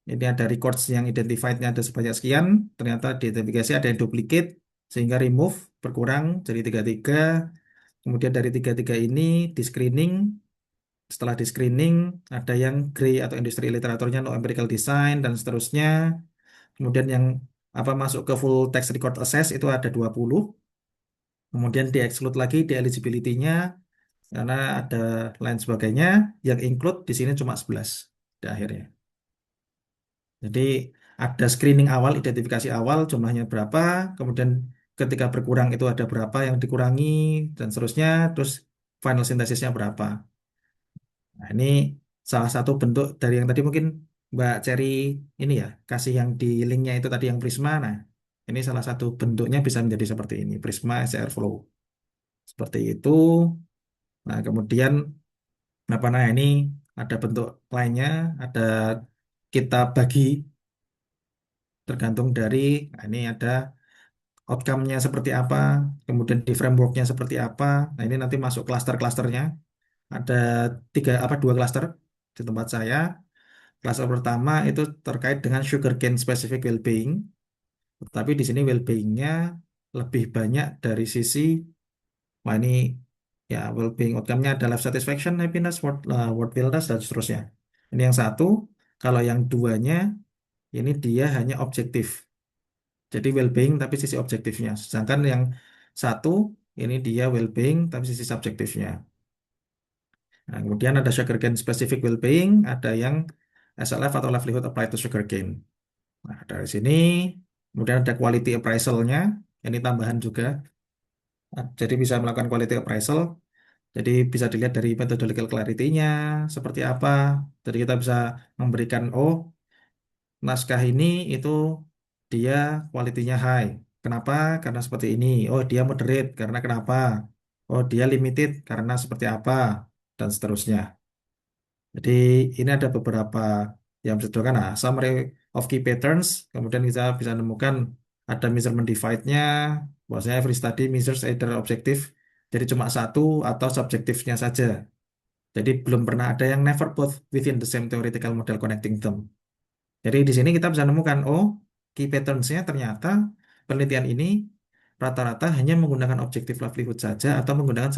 ini ada records yang identified-nya ada sebanyak sekian, ternyata di identifikasi ada yang duplicate, sehingga remove, berkurang jadi 33. Kemudian dari 33 ini di screening, Setelah di screening, ada yang gray atau industri literaturnya no empirical design dan seterusnya. Kemudian yang apa masuk ke full text record access itu ada 20. Kemudian di exclude lagi di eligibility-nya karena ada lain sebagainya. Yang include di sini cuma 11 di akhirnya. Jadi ada screening awal, identifikasi awal jumlahnya berapa, kemudian ketika berkurang itu ada berapa yang dikurangi dan seterusnya, terus final sintesisnya berapa. Nah, ini salah satu bentuk dari yang tadi mungkin Mbak Cherry ini ya, kasih yang di linknya itu tadi yang Prisma. Nah, ini salah satu bentuknya bisa menjadi seperti ini, Prisma SCR Flow. Seperti itu. Nah, kemudian apa nah ini ada bentuk lainnya, ada kita bagi tergantung dari nah, ini ada outcome-nya seperti apa, kemudian di framework-nya seperti apa. Nah, ini nanti masuk klaster-klasternya. Ada dua klaster di tempat saya. Klaster pertama itu terkait dengan sugarcane specific well-being. Tapi di sini well-being-nya lebih banyak dari sisi, wah ini ya well-being outcome-nya ada life satisfaction, happiness, work wellness, dan seterusnya. Ini yang satu. Kalau yang duanya, ini dia hanya objektif. Jadi well-being tapi sisi objektifnya. Sedangkan yang satu ini dia well-being tapi sisi subjektifnya. Nah, kemudian ada sugarcane specific well-being, ada yang SLF atau livelihood applied to sugarcane. Nah, dari sini kemudian ada quality appraisal-nya, ini tambahan juga. Nah, jadi bisa melakukan quality appraisal. Jadi bisa dilihat dari methodological clarity-nya seperti apa. Jadi kita bisa memberikan naskah ini itu dia kualitinya high. Kenapa? Karena seperti ini. Oh, dia moderate karena kenapa? Oh, dia limited karena seperti apa dan seterusnya. Jadi ini ada beberapa yang bisa ditentukan. Nah, summary of key patterns. Kemudian kita bisa menemukan ada measurement divide-nya. Bahwasanya every study measures either objektif. Jadi cuma satu atau subjektifnya saja. Jadi belum pernah ada yang never both within the same theoretical model connecting them. Jadi di sini kita bisa menemukan, key patterns-nya ternyata penelitian ini rata-rata hanya menggunakan objektif livelihood saja atau menggunakan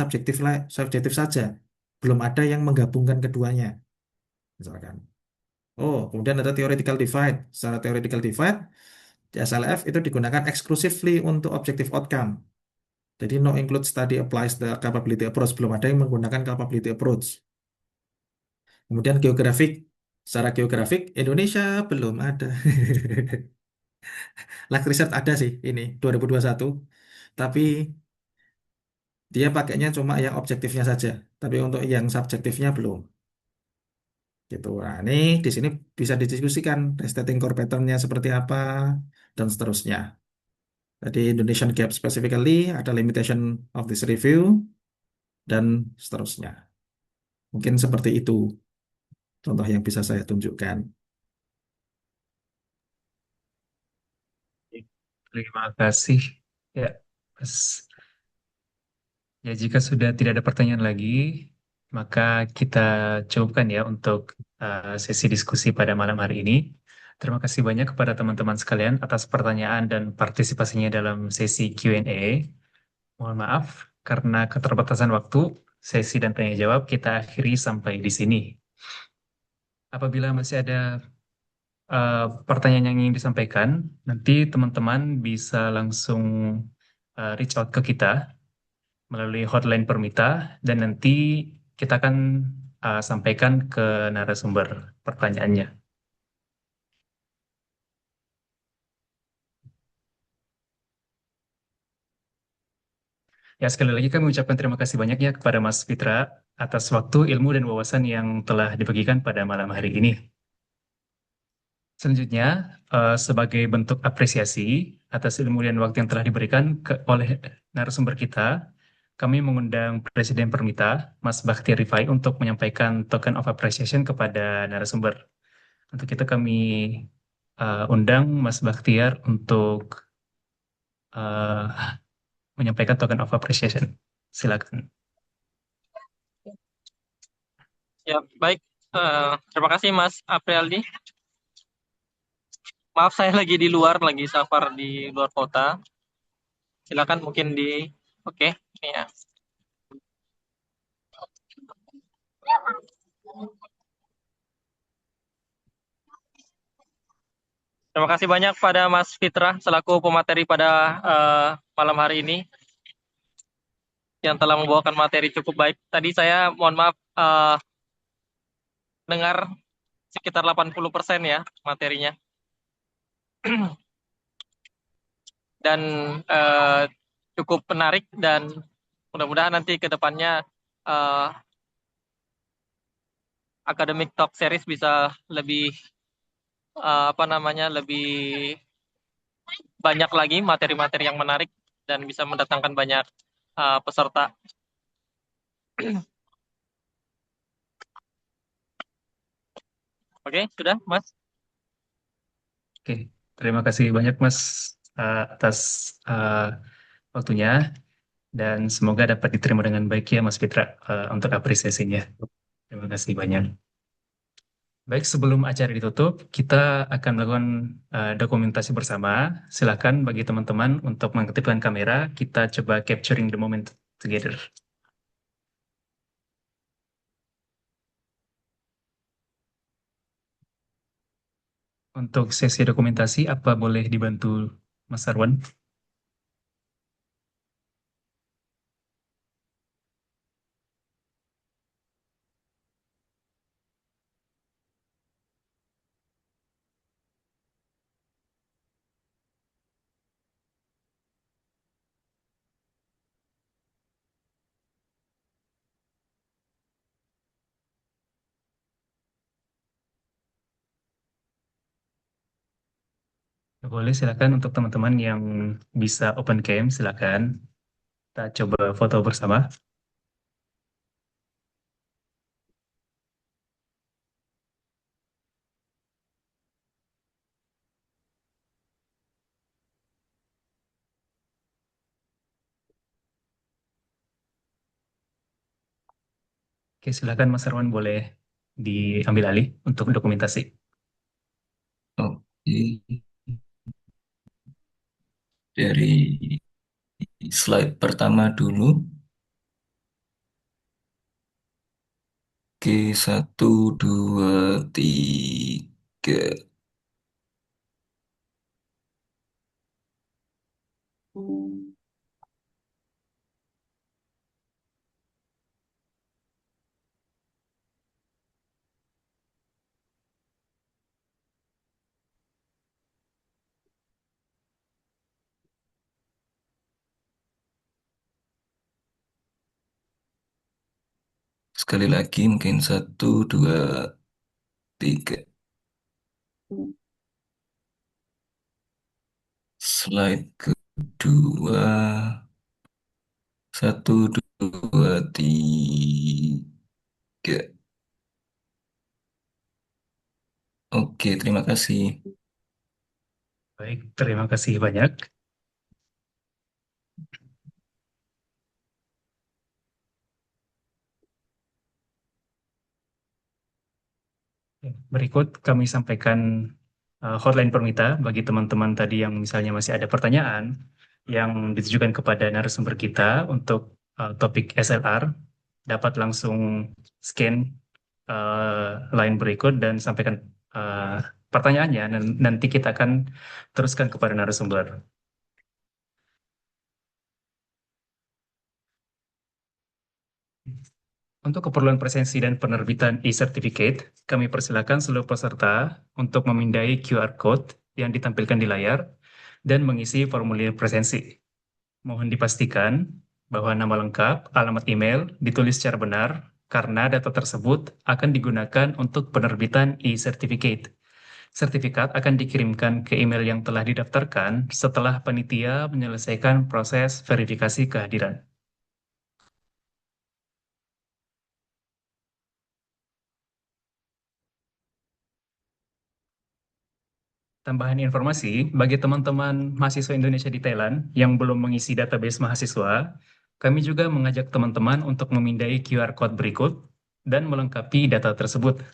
subjektif saja. Belum ada yang menggabungkan keduanya, misalkan. Oh, kemudian ada theoretical divide. Secara theoretical divide, di SLF itu digunakan exclusively untuk objective outcome. Jadi no include study applies the capability approach. Belum ada yang menggunakan capability approach. Kemudian geografik. Secara geografik, Indonesia belum ada. Live Research ada sih ini 2021, tapi dia pakainya cuma yang objektifnya saja, tapi untuk yang subjektifnya belum. Gitu. Nah, ini di sini bisa didiskusikan restating core pattern-nya seperti apa dan seterusnya. Jadi Indonesian Gap specifically ada limitation of this review dan seterusnya. Mungkin seperti itu contoh yang bisa saya tunjukkan. Terima kasih. Ya, Mas. Ya, jika sudah tidak ada pertanyaan lagi, maka kita cukupkan ya untuk sesi diskusi pada malam hari ini. Terima kasih banyak kepada teman-teman sekalian atas pertanyaan dan partisipasinya dalam sesi Q&A. Mohon maaf karena keterbatasan waktu, sesi dan tanya jawab kita akhiri sampai di sini. Apabila masih ada eh, pertanyaan yang ingin disampaikan, nanti teman-teman bisa langsung reach out ke kita melalui hotline Permita dan nanti kita akan sampaikan ke narasumber pertanyaannya. Ya, sekali lagi kami ucapkan terima kasih banyak ya kepada Mas Fitra atas waktu, ilmu, dan wawasan yang telah dibagikan pada malam hari ini. Selanjutnya, sebagai bentuk apresiasi atas ilmu dan waktu yang telah diberikan oleh narasumber kita, kami mengundang Presiden Permita, Mas Bakti Rifai, untuk menyampaikan token of appreciation kepada narasumber. Untuk itu kami undang Mas Baktiar untuk eh, menyampaikan token of appreciation. Silakan. Ya, baik. Terima kasih Mas Aprialdi. Maaf saya lagi di luar, lagi safar di luar kota. Silakan mungkin oke, ya. Terima kasih banyak pada Mas Fitra selaku pemateri pada malam hari ini yang telah membawakan materi cukup baik. Tadi saya mohon maaf dengar sekitar 80% ya materinya. Dan cukup menarik dan mudah-mudahan nanti ke depannya eh, Academic Talk Series bisa lebih apa namanya lebih banyak lagi materi-materi yang menarik dan bisa mendatangkan banyak peserta. Oke, sudah, Mas. Oke, terima kasih banyak Mas atas uh, waktunya dan semoga dapat diterima dengan baik ya Mas Fitra untuk apresiasinya. Terima kasih banyak. Baik, sebelum acara ditutup, kita akan melakukan dokumentasi bersama. Silakan bagi teman-teman untuk mengaktifkan kamera, kita coba capturing the moment together. Untuk sesi dokumentasi, apa boleh dibantu Mas Arwan? Boleh, silakan untuk teman-teman yang bisa open cam, silakan. Kita coba foto bersama. Oke, silakan Mas Arwan boleh diambil alih untuk dokumentasi. Oke, dari slide pertama dulu. Oke, satu, dua, tiga. Sekali lagi mungkin satu, dua, tiga. Slide kedua. Satu, dua, tiga. Oke, terima kasih. Baik, terima kasih banyak. Berikut kami sampaikan hotline Permita bagi teman-teman tadi yang misalnya masih ada pertanyaan yang ditujukan kepada narasumber kita untuk topik SLR, dapat langsung scan line berikut dan sampaikan pertanyaannya dan nanti kita akan teruskan kepada narasumber. Untuk keperluan presensi dan penerbitan e-certificate, kami persilakan seluruh peserta untuk memindai QR code yang ditampilkan di layar dan mengisi formulir presensi. Mohon dipastikan bahwa nama lengkap, alamat email ditulis secara benar karena data tersebut akan digunakan untuk penerbitan e-certificate. Sertifikat akan dikirimkan ke email yang telah didaftarkan setelah panitia menyelesaikan proses verifikasi kehadiran. Tambahan informasi, bagi teman-teman mahasiswa Indonesia di Thailand yang belum mengisi database mahasiswa, kami juga mengajak teman-teman untuk memindai QR Code berikut dan melengkapi data tersebut.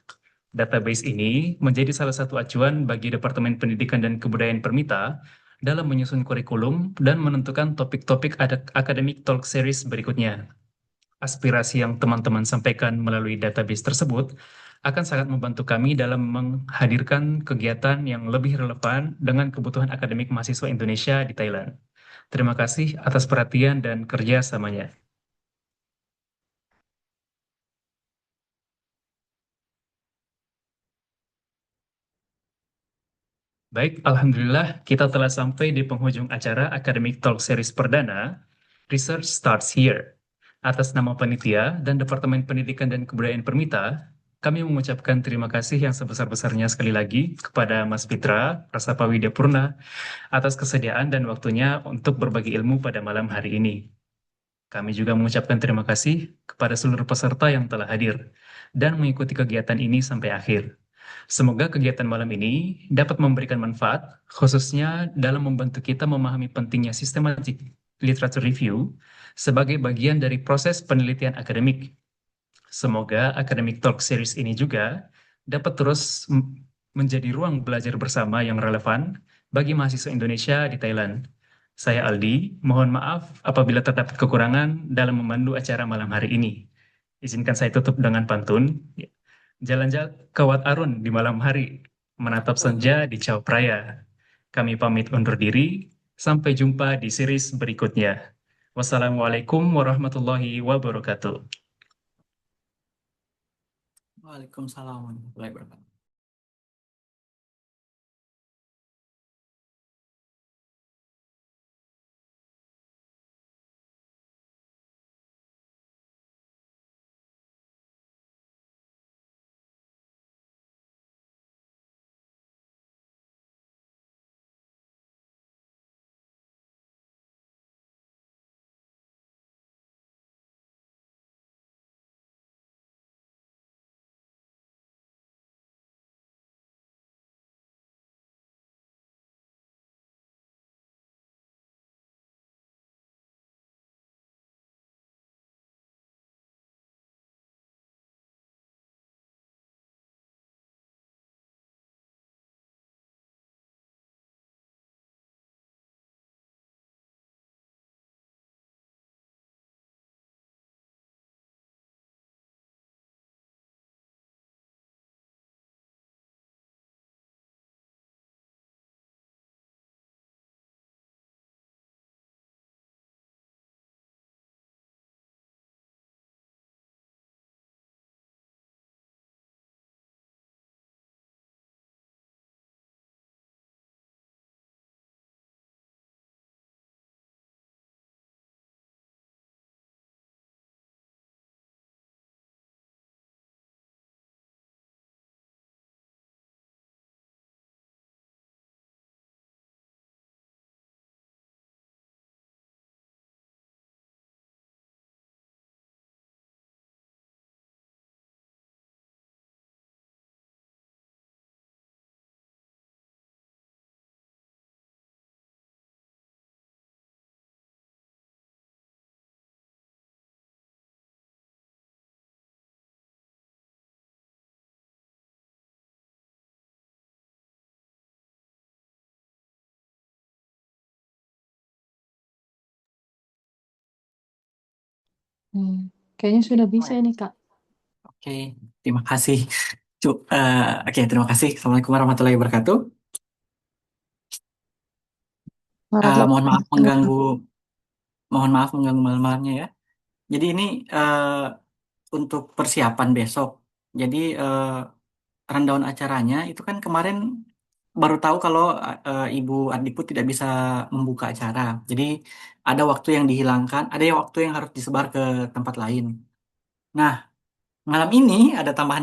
Database ini menjadi salah satu acuan bagi Departemen Pendidikan dan Kebudayaan Permita dalam menyusun kurikulum dan menentukan topik-topik Academic Talk Series berikutnya. Aspirasi yang teman-teman sampaikan melalui database tersebut akan sangat membantu kami dalam menghadirkan kegiatan yang lebih relevan dengan kebutuhan akademik mahasiswa Indonesia di Thailand. Terima kasih atas perhatian dan kerjasamanya. Baik, Alhamdulillah kita telah sampai di penghujung acara Academic Talk Series perdana. Research starts here. Atas nama panitia dan Departemen Pendidikan dan Kebudayaan Permita, kami mengucapkan terima kasih yang sebesar-besarnya sekali lagi kepada Mas Fitra Prasapawi Widya atas kesediaan dan waktunya untuk berbagi ilmu pada malam hari ini. Kami juga mengucapkan terima kasih kepada seluruh peserta yang telah hadir dan mengikuti kegiatan ini sampai akhir. Semoga kegiatan malam ini dapat memberikan manfaat, khususnya dalam membantu kita memahami pentingnya systematic literature review sebagai bagian dari proses penelitian akademik. Semoga Academic Talk Series ini juga dapat terus menjadi ruang belajar bersama yang relevan bagi mahasiswa Indonesia di Thailand. Saya Aldi, mohon maaf apabila terdapat kekurangan dalam memandu acara malam hari ini. Izinkan saya tutup dengan pantun. Jalan-jalan kawat arun di malam hari, menatap senja di Chao Phraya. Kami pamit undur diri, sampai jumpa di series berikutnya. Wassalamualaikum warahmatullahi wabarakatuh. Waalaikumsalam warahmatullahi wabarakatuh. Kayaknya sudah bisa ini, Kak. Oke, terima kasih. Oke, terima kasih. Assalamualaikum warahmatullahi wabarakatuh. Mohon maaf mengganggu, malam-malamnya ya. Jadi ini untuk persiapan besok. Jadi rundown acaranya itu kan kemarin baru tahu kalau Ibu Adikku tidak bisa membuka acara. Jadi ada waktu yang dihilangkan, ada waktu yang harus disebar ke tempat lain. Nah, malam ini ada tambahan